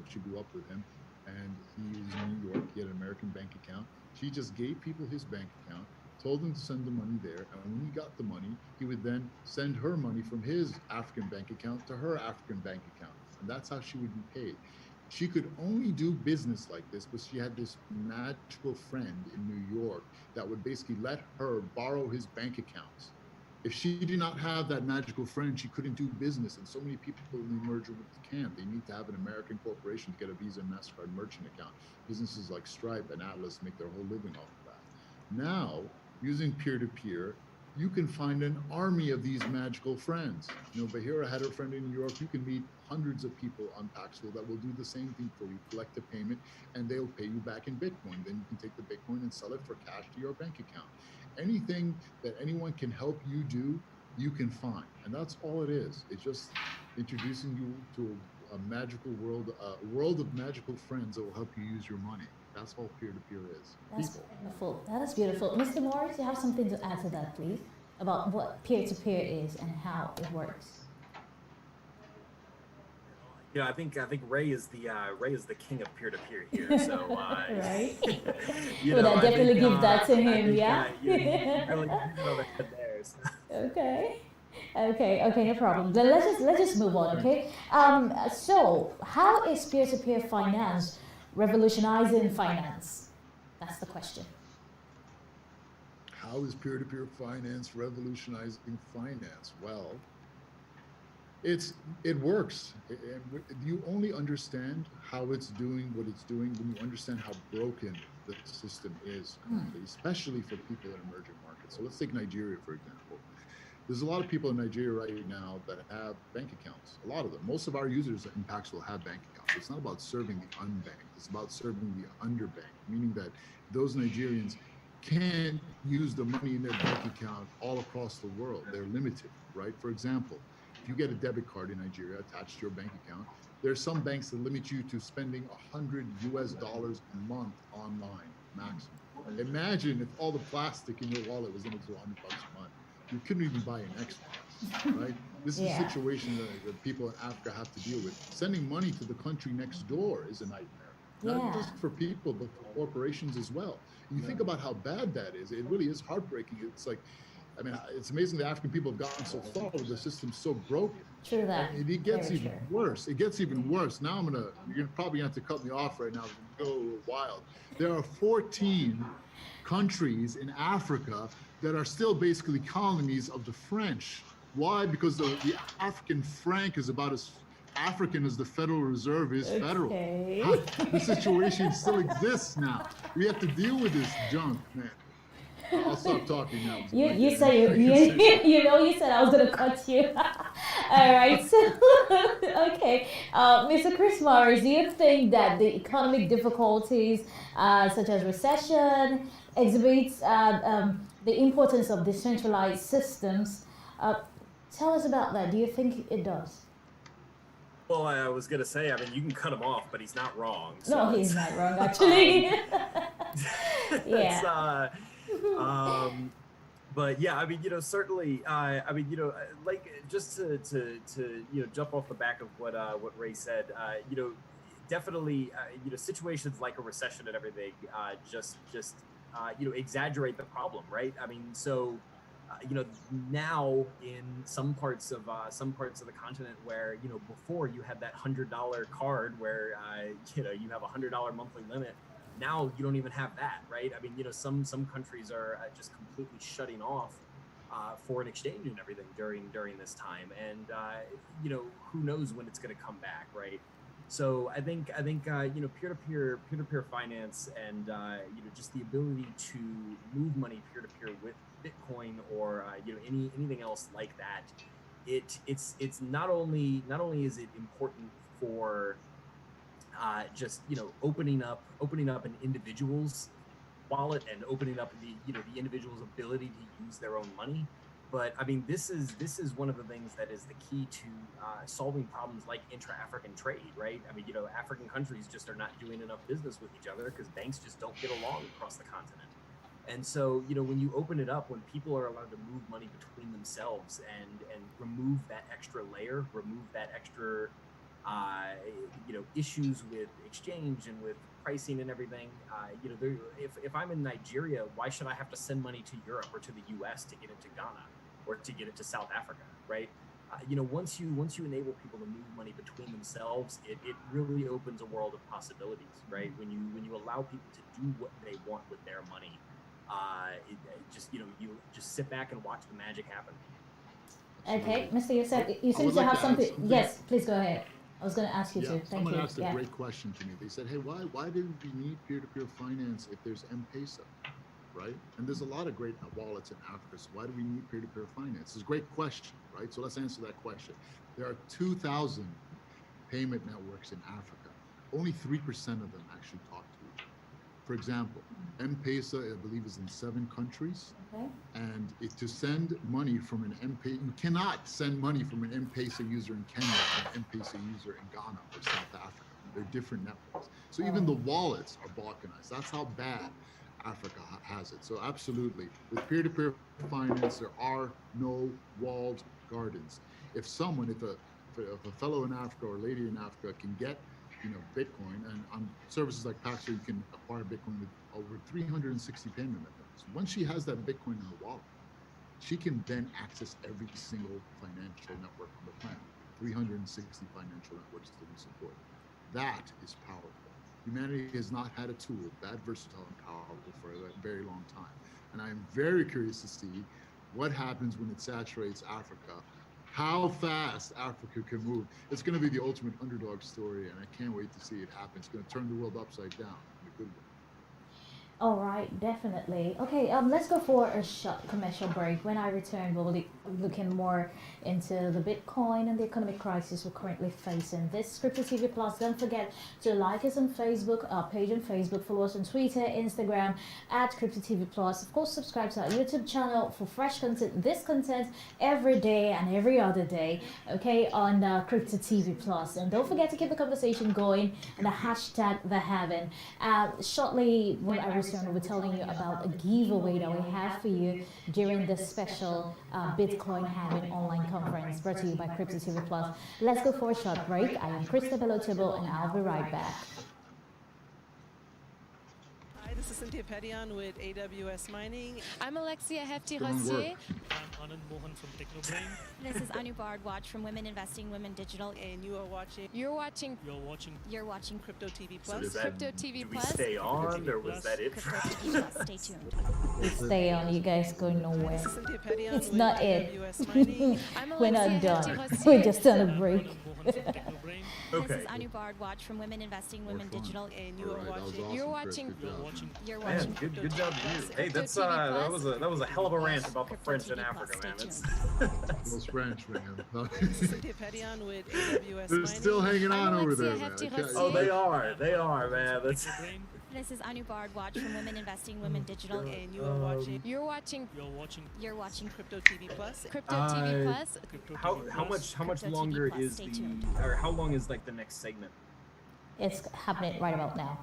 she grew up with him, and he was in New York. He had an American bank account. She just gave people his bank account, told them to send the money there. And when he got the money, he would then send her money from his African bank account to her African bank account. And that's how she would be paid. She could only do business like this, but she had this magical friend in New York that would basically let her borrow his bank accounts. If she did not have that magical friend, she couldn't do business. And so many people in the merger can't. They need to have an American corporation to get a Visa and MasterCard merchant account. Businesses like Stripe and Atlas make their whole living off of that. Now, using peer-to-peer, you can find an army of these magical friends. Bahira had her friend in New York. You can meet hundreds of people on Paxful that will do the same thing for you, collect a payment, and they'll pay you back in Bitcoin. Then you can take the Bitcoin and sell it for cash to your bank account. Anything that anyone can help you do, you can find. And that's all it is. It's just introducing you to a magical world, a world of magical friends that will help you use your money. That's all peer-to-peer is. That's People. beautiful. That is beautiful. Mr. Morris, you have something to add to that, please, about what peer-to-peer is and how it works. You know, I think Ray is the king of peer-to-peer here. So Right? you Would know, I definitely think, give that to I him, think, yeah? you really know the head there. So. Okay, no problem. Then let's just move on, okay? So how is peer-to-peer finance revolutionizing finance? That's the question. How is peer-to-peer finance revolutionizing finance? Well, it works. You only understand how it's doing what it's doing when you understand how broken the system is currently, especially for people in emerging markets. So let's take Nigeria, for example. There's a lot of people in Nigeria right now that have bank accounts. A lot of them. Most of our users in PAX will have bank accounts. It's not about serving the unbanked. It's about serving the underbanked, meaning that those Nigerians can't use the money in their bank account all across the world. They're limited, right? For example, if you get a debit card in Nigeria attached to your bank account, there are some banks that limit you to spending $100 a month online maximum. Imagine if all the plastic in your wallet was limited to $100 a month. You couldn't even buy an Xbox, right? This is a situation that people in Africa have to deal with. Sending money to the country next door is a nightmare, not just for people, but for corporations as well. You think about how bad that is. It really is heartbreaking. It's like, I mean, it's amazing the African people have gotten so far with the system so broken. True that. And it gets even worse. It gets even worse. Now you're probably going to have to cut me off right now. Go a little wild. There are 14 countries in Africa that are still basically colonies of the French. Why? Because the African franc is about as African as the Federal Reserve is federal. The situation still exists now. We have to deal with this junk, man. I'll stop talking now. You said you said I was gonna cut you. All right, so okay, Mr. Chris Morris, do you think that the economic difficulties, such as recession, exhibits the importance of decentralized systems? Tell us about that. Do you think it does? Well, I was gonna say, I mean, you can cut him off, but he's not wrong. So no, he's not wrong, actually. Yeah. But yeah, I mean, you know, certainly, I mean, you know, like just to you know, jump off the back of what Ray said, you know, definitely, you know, situations like a recession and everything, just you know, exaggerate the problem, right? I mean, so. You know, now in some parts of the continent where, you know, before you had that $100 card where you know, you have a $100 monthly limit. Now you don't even have that, right? I mean, you know, some countries are just completely shutting off foreign exchange and everything during this time, and you know, who knows when it's going to come back, right? So I think you know, peer-to-peer finance and you know, just the ability to move money peer-to-peer with Bitcoin or you know, anything else like that, it's not only is it important for just, you know, opening up an individual's wallet and opening up the, you know, the individual's ability to use their own money, but I mean, this is one of the things that is the key to solving problems like intra-African trade, right? I mean, you know, African countries just are not doing enough business with each other because banks just don't get along across the continent. And so, you know, when you open it up, when people are allowed to move money between themselves and remove that extra layer, remove that extra, you know, issues with exchange and with pricing and everything, you know, if I'm in Nigeria, why should I have to send money to Europe or to the US to get it to Ghana or to get it to South Africa, right? You know, once you enable people to move money between themselves, it really opens a world of possibilities, right? When you allow people to do what they want with their money, it just, you know, you just sit back and watch the magic happen. Okay, Mr. Youssef, you seem to have something. Yes, please go ahead. I was going to ask you too. Thank someone you. asked a great question to me. They said, hey, why do we need peer-to-peer finance if there's M-Pesa, right? And there's a lot of great wallets in Africa, so why do we need peer-to-peer finance? It's a great question, right? So let's answer that question. There are 2,000 payment networks in Africa. Only 3% of them actually talk to each other. For example, M-Pesa, I believe, is in 7 countries. Okay. And to send money from an M-Pesa, you cannot send money from an M-Pesa user in Kenya to an M-Pesa user in Ghana or South Africa. They're different networks. So even the wallets are balkanized. That's how bad Africa has it. So absolutely, with peer-to-peer finance, there are no walled gardens. If a fellow in Africa or lady in Africa can get, Bitcoin, and on services like Paxos, you can acquire Bitcoin with over 360 payment methods. Once she has that Bitcoin in her wallet, she can then access every single financial network on the planet. 360 financial networks that we support. That is powerful. Humanity has not had a tool that versatile and powerful for a very long time. And I'm very curious to see what happens when it saturates Africa, how fast Africa can move. It's going to be the ultimate underdog story, and I can't wait to see it happen. It's going to turn the world upside down in a good way. All right, definitely. Okay, let's go for a short commercial break. When I return, we'll be looking more into the Bitcoin and the economic crisis we're currently facing. This is Crypto TV Plus. Don't forget to like us on Facebook, our page on Facebook, follow us on Twitter, Instagram at Crypto TV Plus. Of course, subscribe to our YouTube channel for fresh content. This content every day and every other day, okay, on Crypto TV Plus. And don't forget to keep the conversation going and the hashtag the Halving. Shortly, when I return, we'll be telling you about a giveaway that we have for you during this special Bitcoin Halving online conference brought to you by Crypto TV Plus. Let's go for a short break. I am Krista Belotable, and I'll be right back. Hi, this is Cynthia Petian with AWS Mining. I'm Alexia Hefty Strong Rossier. work. I'm Anand Mohan from Technobrain. This is Anu Bardwaj from Women Investing, Women Digital. And you are watching You're watching You're watching Crypto TV So Plus. does that, Crypto TV do we Plus. stay on, or was that it? Crypto TV Plus. Stay tuned. Stay on, you guys go nowhere. This is Cynthia Petian It's with not it. AWS Mining. I'm We're not Alexia Hefty done. Rossier. We're just on a break. Anand Mohan from Technobrain. This Okay. is Anu Bardwaj from Women Investing, Women fun. Digital. And you All are right, that was watching awesome, You're Chris. watching- Good You're job. watching You're Man, watching good job to you. Hey, Crypto that's TV that was a hell of a rant about the Crypto French in TV Africa, Plus. man. Stay It's Those French, man. This is Cynthia Petian with AWS They're Mining. still hanging on I'm over Alexia there, man. Hefty I can't- Rossier. oh, they are, man. That's Technobrain. This is Anu Bardwaj from Women Investing, Women Digital. And you are watching You're watching You're watching Crypto TV Plus. Crypto TV Plus. Crypto how TV how Plus. much Crypto TV longer Plus, is stay the tuned. or how long is like the next segment? It's happening right about now.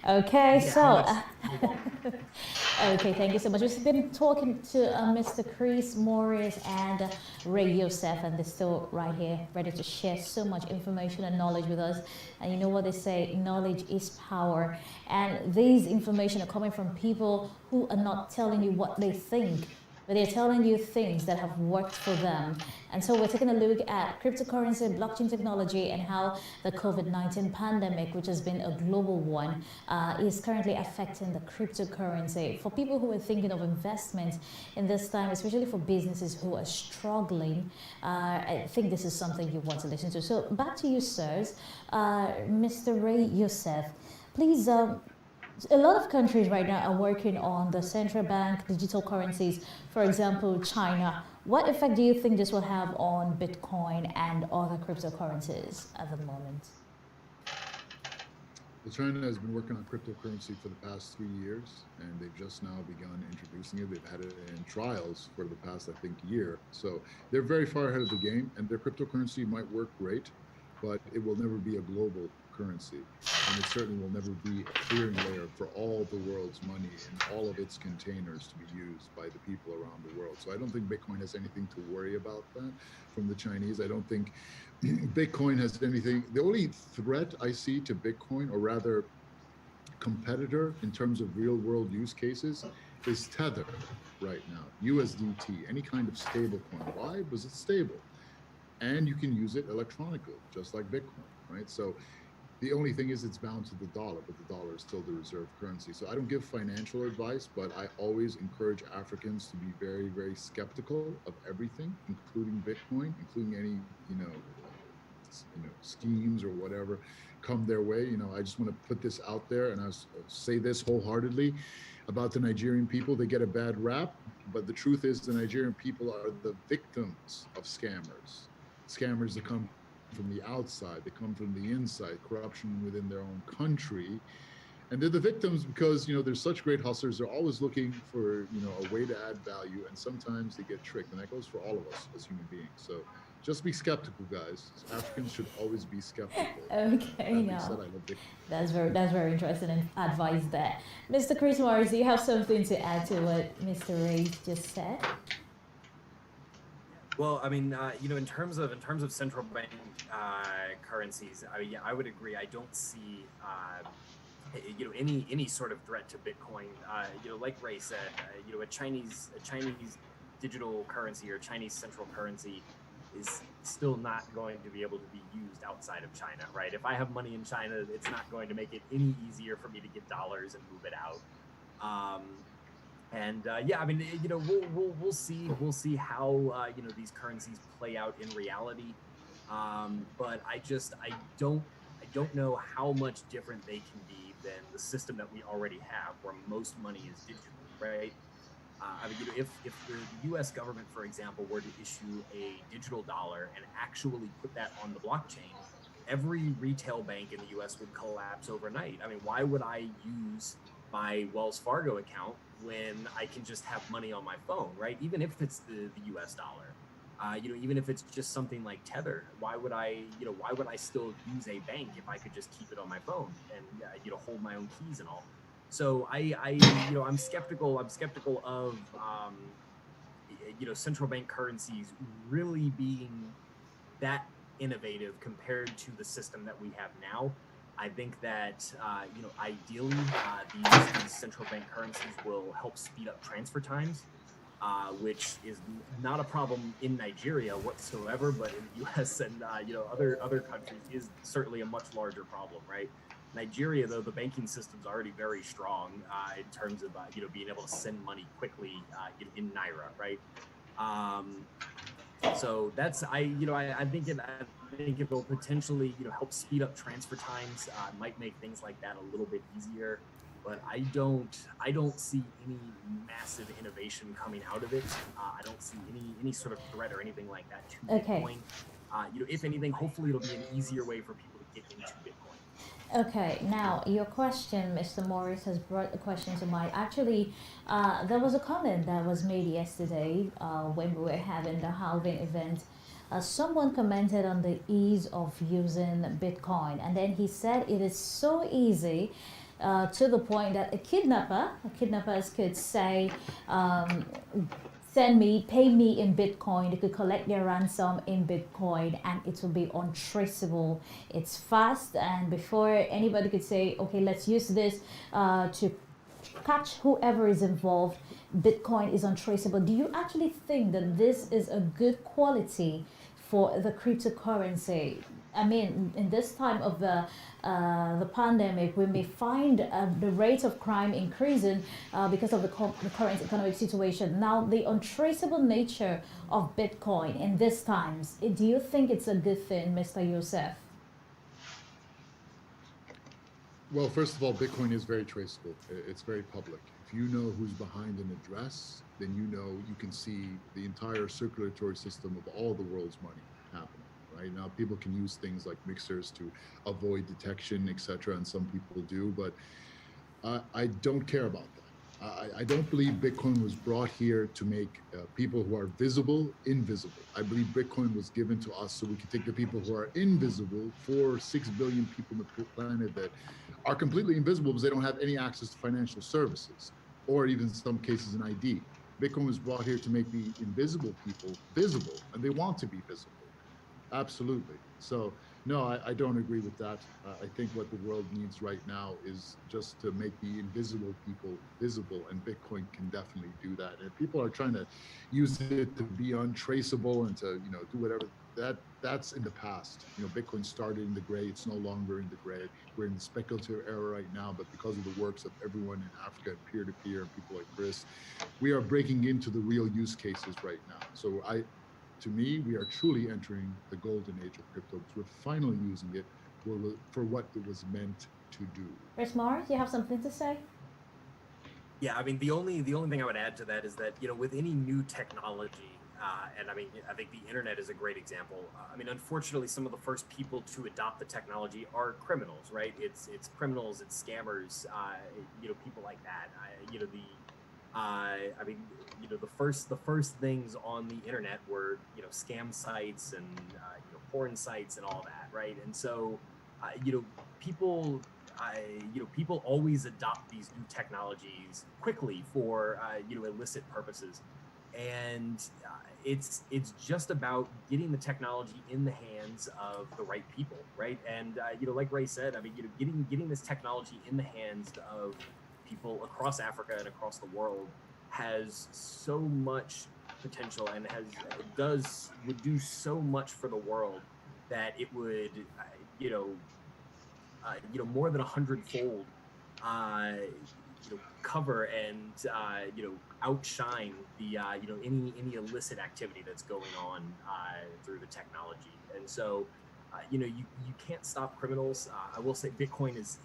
Okay, Yeah, so how long? okay, thank you so much. We've been talking to Mr. Chris Morris and Ray Youssef, and they're still right here, ready to share so much information and knowledge with us. And you know what they say, knowledge is power. And these information are coming from people who are not telling you what they think, but they're telling you things that have worked for them. And so we're taking a look at cryptocurrency, blockchain technology, and how the COVID-19 pandemic, which has been a global one, is currently affecting the cryptocurrency. For people who are thinking of investment in this time, especially for businesses who are struggling, I think this is something you want to listen to. So back to you, sirs. Mr. Ray Youssef, please, a lot of countries right now are working on the central bank digital currencies. For example, China. What effect do you think this will have on Bitcoin and other cryptocurrencies at the moment? Well, China has been working on cryptocurrency for the past 3 years, and they've just now begun introducing it. They've had it in trials for the past, I think, year. So they're very far ahead of the game, and their cryptocurrency might work great, but it will never be a global currency. And it certainly will never be a clearing layer for all the world's money and all of its containers to be used by the people around the world. So I don't think Bitcoin has anything to worry about that from the Chinese. I don't think Bitcoin has anything. The only threat I see to Bitcoin, or rather competitor in terms of real world use cases, is Tether right now, USDT, any kind of stable coin. Why? Because it's stable. And you can use it electronically, just like Bitcoin, right? So the only thing is it's bound to the dollar, but the dollar is still the reserve currency. So I don't give financial advice, but I always encourage Africans to be very, very skeptical of everything, including Bitcoin, including any, schemes or whatever come their way. I just want to put this out there, and I say this wholeheartedly about the Nigerian people. They get a bad rap, but the truth is the Nigerian people are the victims of scammers. Scammers that come from the outside, they come from the inside, corruption within their own country. And they're the victims because, they're such great hustlers. They're always looking for, a way to add value. And sometimes they get tricked. And that goes for all of us as human beings. So just be skeptical, guys. Africans should always be skeptical. Okay, That being now said, I love Bitcoin. that's very interesting advice there. Mr. Chris Morris, do you have something to add to what Mr. Ray just said? Well, I mean, in terms of central bank currencies, yeah, I would agree. I don't see any sort of threat to Bitcoin. Like Ray said, a Chinese digital currency or Chinese central currency is still not going to be able to be used outside of China, right? If I have money in China, it's not going to make it any easier for me to get dollars and move it out. Yeah, I mean, we'll see how these currencies play out in reality. But I don't know how much different they can be than the system that we already have, where most money is digital, right? I mean, if the U.S. government, for example, were to issue a digital dollar and actually put that on the blockchain, every retail bank in the U.S. would collapse overnight. I mean, why would I use my Wells Fargo account when I can just have money on my phone, right? Even if it's the U.S. dollar, even if it's just something like Tether, why would I still use a bank if I could just keep it on my phone and hold my own keys and all? So I'm skeptical. I'm skeptical of central bank currencies really being that innovative compared to the system that we have now. I think that ideally these central bank currencies will help speed up transfer times, which is not a problem in Nigeria whatsoever, but in the U.S. and other countries is certainly a much larger problem, right? Nigeria, though, the banking system's already very strong in terms of being able to send money quickly in naira, right? So that's I think it will potentially help speed up transfer times, might make things like that a little bit easier, but I don't see any massive innovation coming out of it. I don't see any sort of threat or anything like that to Okay. Bitcoin. If anything, hopefully it'll be an easier way for people to get into Bitcoin. Okay, now your question, Mr. Morris, has brought a question to mind. Actually, there was a comment that was made yesterday when we were having the Halving event. Someone commented on the ease of using Bitcoin, and then he said it is so easy to the point that kidnappers could say, pay me in Bitcoin. They could collect their ransom in Bitcoin and it will be untraceable. It's fast, and before anybody could say, okay, let's use this to catch whoever is involved, Bitcoin is untraceable. Do you actually think that this is a good quality for the cryptocurrency? I mean, in this time of the pandemic, we may find the rate of crime increasing because of the current economic situation. Now, the untraceable nature of Bitcoin in these times, do you think it's a good thing, Mr. Youssef? Well, first of all, Bitcoin is very traceable. It's very public. If you know who's behind an address, then you can see the entire circulatory system of all the world's money happening. Right now, people can use things like mixers to avoid detection, etc., and some people do, but I don't care about that. I don't believe Bitcoin was brought here to make people who are visible invisible. I believe Bitcoin was given to us so we can take the people who are invisible, 6 billion people on the planet that are completely invisible because they don't have any access to financial services or even in some cases an ID. Bitcoin was brought here to make the invisible people visible, and they want to be visible. Absolutely. So no, I don't agree with that. I think what the world needs right now is just to make the invisible people visible, and Bitcoin can definitely do that. And if people are trying to use it to be untraceable and to do whatever, that's in the past. Bitcoin started in the gray. It's no longer in the gray. We're in the speculative era right now, but because of the works of everyone in Africa and peer-to-peer and people like Chris, we are breaking into the real use cases right now. So to me, we are truly entering the golden age of crypto because we're finally using it for what it was meant to do. Chris Morris, you have something to say? Yeah, I mean, the only thing I would add to that is that with any new technology, and I mean, I think the internet is a great example. I mean, unfortunately, some of the first people to adopt the technology are criminals, right? It's criminals, it's scammers, people like that. I mean, the first things on the internet were, scam sites and, porn sites and all that, right? And so, people, people always adopt these new technologies quickly for, illicit purposes. And it's just about getting the technology in the hands of the right people, right? And like Ray said, I mean, getting this technology in the hands of people across Africa and across the world has so much potential and would do so much for the world that it would more than 100-fold cover and outshine the any illicit activity that's going on through the technology. And so you can't stop criminals. I will say Bitcoin is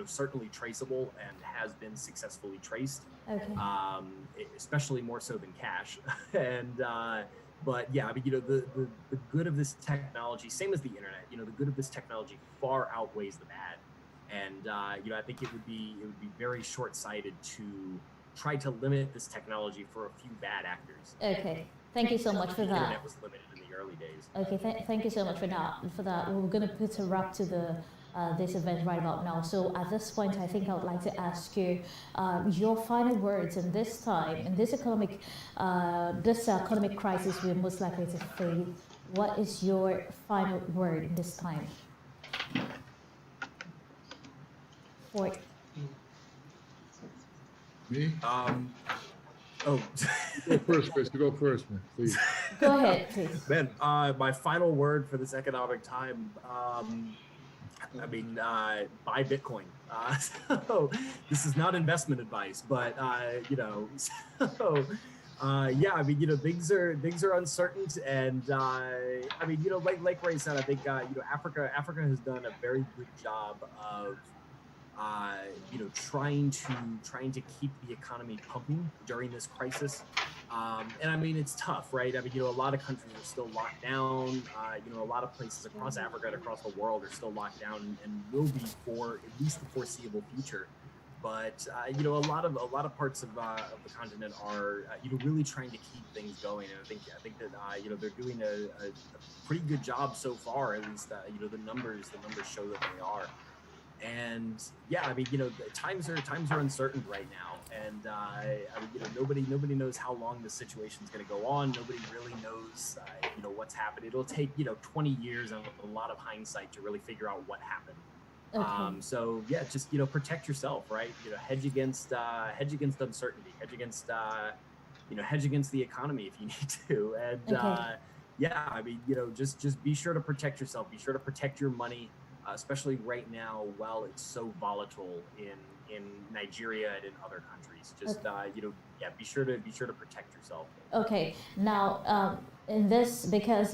certainly traceable and has been successfully traced. Okay. Especially more so than cash. And but yeah, I mean, the good of this technology, same as the internet, the good of this technology far outweighs the bad. And I think it would be very short-sighted to try to limit this technology for a few bad actors. Okay. Thank you so much for The that. internet was limited in the early days. Okay, thank you so much for that. We're going to put a wrap to the this event right about now. So at this point, I think I would like to ask you your final words. And this time, in this economic crisis we're most likely to face, what is your final word in this time? For Me? Oh. Go first, Chris. You go first, man, please. Go ahead, please. Man, my final word for this economic time, I mean, buy Bitcoin. So this is not investment advice, but so yeah, I mean, things are uncertain, and I mean, like Ray said, I think Africa has done a very good job of trying to keep the economy pumping during this crisis. And I mean, it's tough, right? I mean, a lot of countries are still locked down. A lot of places across Africa and across the world are still locked down and will be for at least the foreseeable future. But a lot of parts of the continent are really trying to keep things going, and I think that they're doing a pretty good job so far. At least the numbers show that they are. And yeah, I mean, times are uncertain right now, and I mean, nobody knows how long this situation is going to go on. Nobody really knows, what's happened. It'll take 20 years and a lot of hindsight to really figure out what happened. Okay. So yeah, just protect yourself, right? Hedge against uncertainty, hedge against the economy if you need to, and Okay. yeah, I mean, just be sure to protect yourself. Be sure to protect your money. Especially right now, while it's so volatile in Nigeria and in other countries. Just yeah, be sure to protect yourself. Okay. Now, in this, because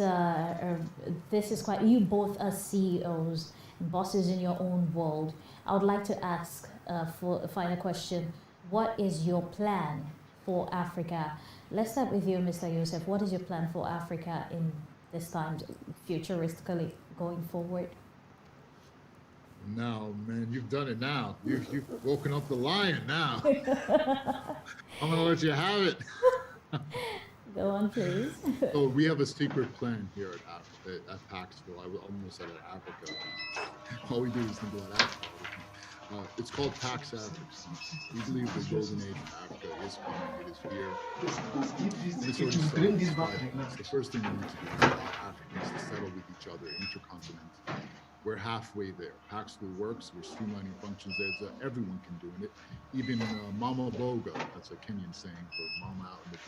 this is quite, you both are CEOs, bosses in your own world. I would like to ask for a final question. What is your plan for Africa? Let's start with you, Mr. Youssef. What is your plan for Africa in this time, futuristically going forward? Now, man, you've done it now. You've woken up the lion now. I'm going to let you have it. Go on, please. So we have a secret plan here at Paxville. I almost said at Africa. All we do is think about Africa. It's called Pax Africa. We believe the golden age of Africa is coming. It is here. This already started. The first thing we need to do for Africans is to settle with each other intercontinentally. We're halfway there. Paxville works. We're streamlining functions there so everyone can do it. Even Mama Boga, that's a Kenyan saying for Mama out in the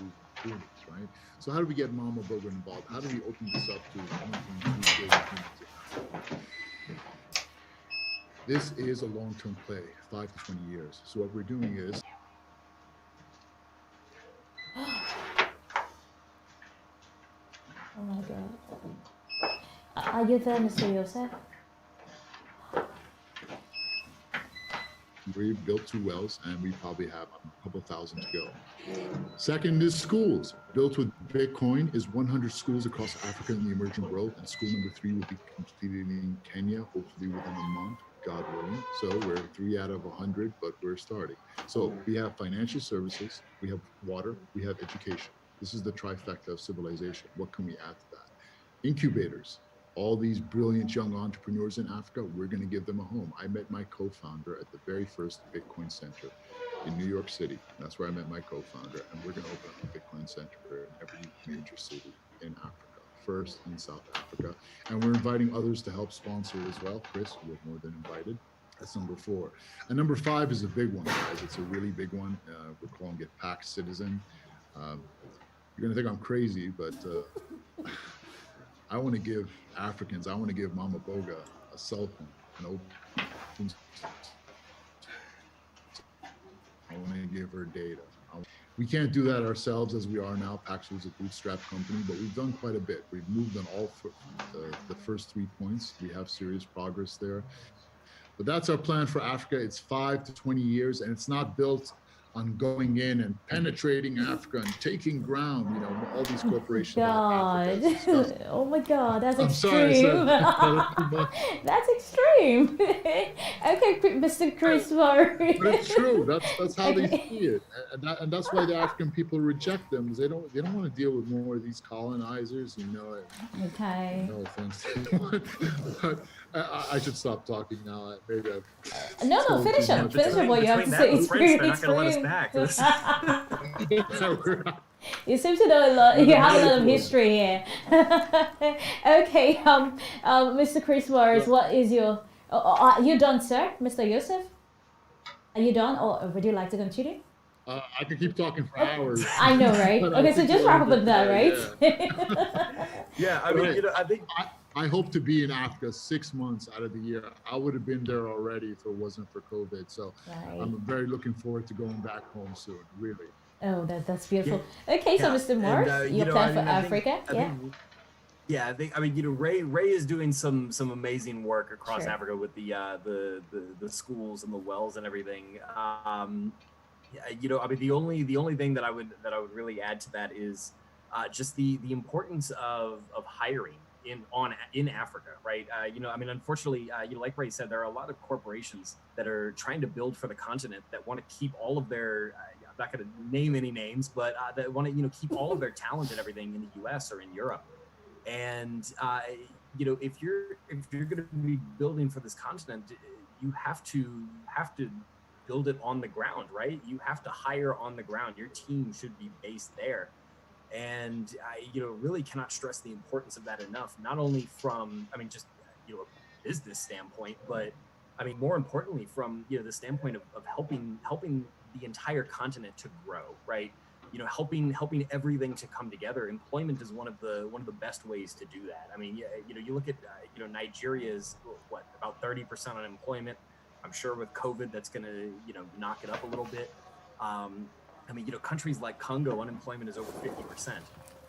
boonies, right? So how do we get Mama Boga involved? How do we open this up to 1.2 billion people? This is a long-term play, 5 to 20 years. So what we're doing is Oh my God. Are you there, Mr. Youssef? we built 2 wells, and we probably have a couple thousand to go. Second is schools. Built with Bitcoin is 100 schools across Africa and the emerging world, and school number 3 will be completed in Kenya, hopefully within a month. God willing. So we're 3 out of 100, but we're starting. So we have financial services, we have water, we have education. This is the trifecta of civilization. What can we add to that? Incubators. All these brilliant young entrepreneurs in Africa, we're going to give them a home. I met my co-founder at the very first Bitcoin Center in New York City. That's where I met my co-founder, and we're going to open up a Bitcoin Center in every major city in Africa, first in South Africa. And we're inviting others to help sponsor as well. Chris, you're more than invited. That's number 4. And number 5 is a big one, guys. It's a really big one. We're calling it Pack Citizen. You're going to think I'm crazy, but I want to give Africans, I want to give Mama Boga a cell phone, an open. I want to give her data. We can't do that ourselves as we are now. Paxful is a bootstrap company, but we've done quite a bit. We've moved on all the first 3 points. We have serious progress there. But that's our plan for Africa. It's 5 to 20 years, and it's not built on going in and penetrating Africa and taking ground. You know, all these corporations. God. Oh my God, that's I'm extreme. sorry, That's extreme. Okay, Mr. Chris Murray. But it's true. That's how they see it, and that's why the African people reject them. Because they don't want to deal with more of these colonizers. You know. Okay. No offense. But I should stop talking now. Maybe I've No, finish up. Finish up what you have to say. It's French, they're not going to let us back. You seem to know a lot. You have a lot of history here. Okay, Mr. Chris Morris, what is your? Are you done, sir, Mr. Youssef? Are you done, or would you like to continue? I could keep talking for hours. I know, right? Okay, so just wrap up with that, right? Yeah, I mean, I think. I hope to be in Africa 6 months out of the year. I would have been there already if it wasn't for COVID. So right. I'm very looking forward to going back home soon, really. Oh, that's beautiful. Yeah. Okay, so Mr. Morris, your plan for Africa? I think Ray is doing some amazing work across Africa with the schools and the wells and everything. The only thing that I would really add to that is just the importance of hiring in Africa, right? Unfortunately, like Ray said, there are a lot of corporations that are trying to build for the continent that want to keep all of their, I'm not going to name any names, but that want to, keep all of their talent and everything in the US or in Europe. And, if you're going to be building for this continent, you have to build it on the ground, right? You have to hire on the ground. Your team should be based there. And I, really cannot stress the importance of that enough, not only from, a business standpoint, but more importantly from, the standpoint of helping the entire continent to grow, right? Helping everything to come together. Employment is one of the best ways to do that. You look at, Nigeria is about 30% unemployment. I'm sure with COVID, that's going to, knock it up a little bit. Countries like Congo, unemployment is over 50%.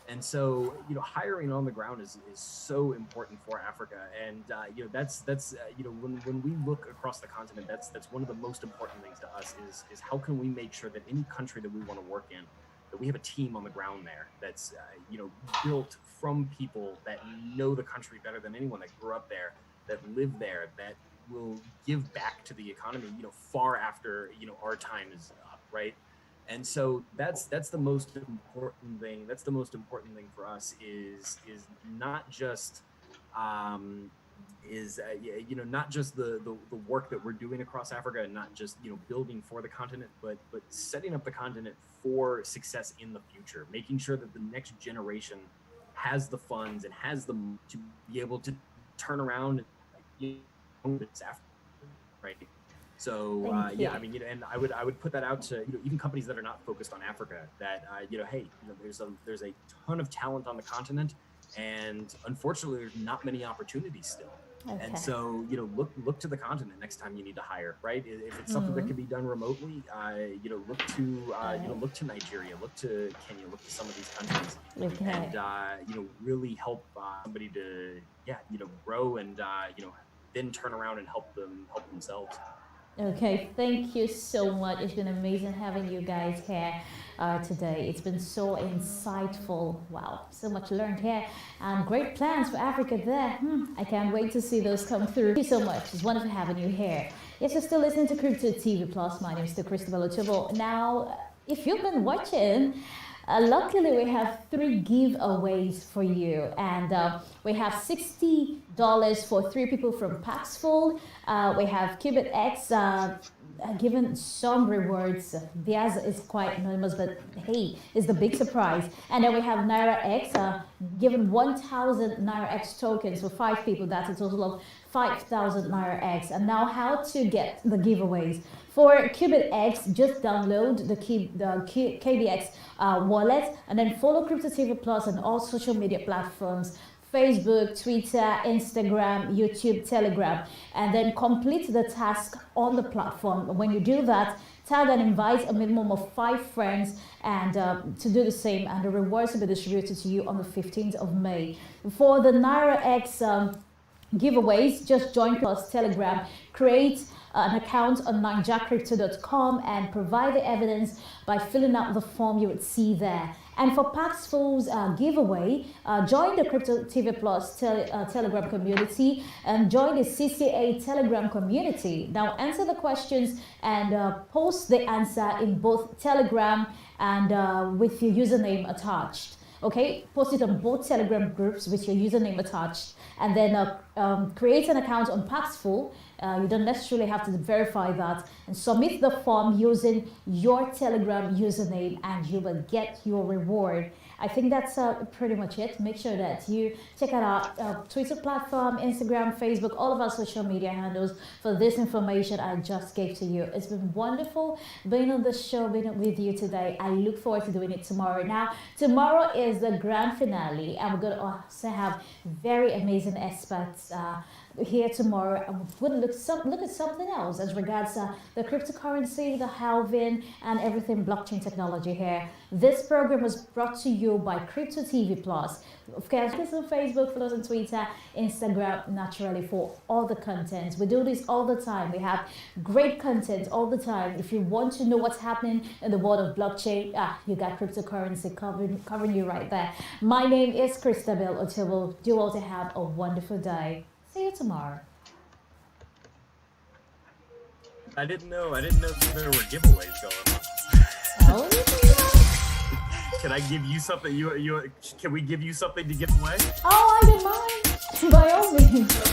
And so, hiring on the ground is so important for Africa. And, that's when we look across the continent, that's one of the most important things to us is how can we make sure that any country that we want to work in, that we have a team on the ground there that's, built from people that know the country better than anyone, that grew up there, that live there, that will give back to the economy, far after, our time is up, right? And so that's the most important thing. That's the most important thing for us is not just not just the work that we're doing across Africa, and not just building for the continent, but setting up the continent for success in the future, making sure that the next generation has the funds and has the to be able to turn around after, right? So and I would put that out to even companies that are not focused on Africa, that hey, there's a ton of talent on the continent, and unfortunately there's not many opportunities still. Okay. And so look to the continent next time you need to hire, right? If it's something that can be done remotely, look to Nigeria, look to Kenya, look to some of these countries, and really help somebody to grow and then turn around and help themselves. Okay, thank you so much. It's been amazing having you guys here today. It's been so insightful. Wow, so much learned here. And great plans for Africa there. I can't wait to see those come through. Thank you so much. It's wonderful having you here. Yes, you're still listening to Crypto TV Plus. My name is Christabel Ochobo. Now, if you've been watching, luckily we have 3 giveaways for you, and we have $60 for 3 people from Paxful. We have Qubit X given some rewards. Theirs is quite anonymous, but hey, it's the big surprise. And then we have Naira X given 1,000 Naira X tokens for 5 people. That's a total of 5,000 Naira X. And now, how to get the giveaways. For Qubit X, just download the KBX wallet and then follow Crypto TV Plus on all social media platforms: Facebook, Twitter, Instagram, YouTube, Telegram, and then complete the task on the platform. When you do that, tag and invite a minimum of 5 friends and to do the same, and the rewards will be distributed to you on the 15th of May. For the Naira X giveaways, just join Plus Telegram, create an account on ninjacrypto.com and provide the evidence by filling out the form you would see there. And for Paxful's giveaway, join the Crypto TV Plus Telegram community and join the CCA Telegram community. Now answer the questions and post the answer in both Telegram and with your username attached. Okay, post it on both Telegram groups with your username attached, and then create an account on Paxful. You don't necessarily have to verify that, and submit the form using your Telegram username, and you will get your reward. I think that's pretty much it. Make sure that you check out our Twitter platform, Instagram, Facebook, all of our social media handles for this information I just gave to you. It's been wonderful being on the show, being with you today. I look forward to doing it tomorrow. Now, tomorrow is the grand finale, and we're going to also have very amazing experts here tomorrow, and we're going to look at something else as regards the cryptocurrency, the halving, and everything blockchain technology here. This program was brought to you by Crypto TV Plus. Of course, follow us on Facebook, follow us on Twitter, Instagram, naturally, for all the content. We do this all the time. We have great content all the time. If you want to know what's happening in the world of blockchain, you got cryptocurrency covering you right there. My name is Christabel Ochobo. Do all to have a wonderful day. See you tomorrow. I didn't know there were giveaways going on. Oh, Can I give you something? Can we give you something to give away? I didn't mind. By all means.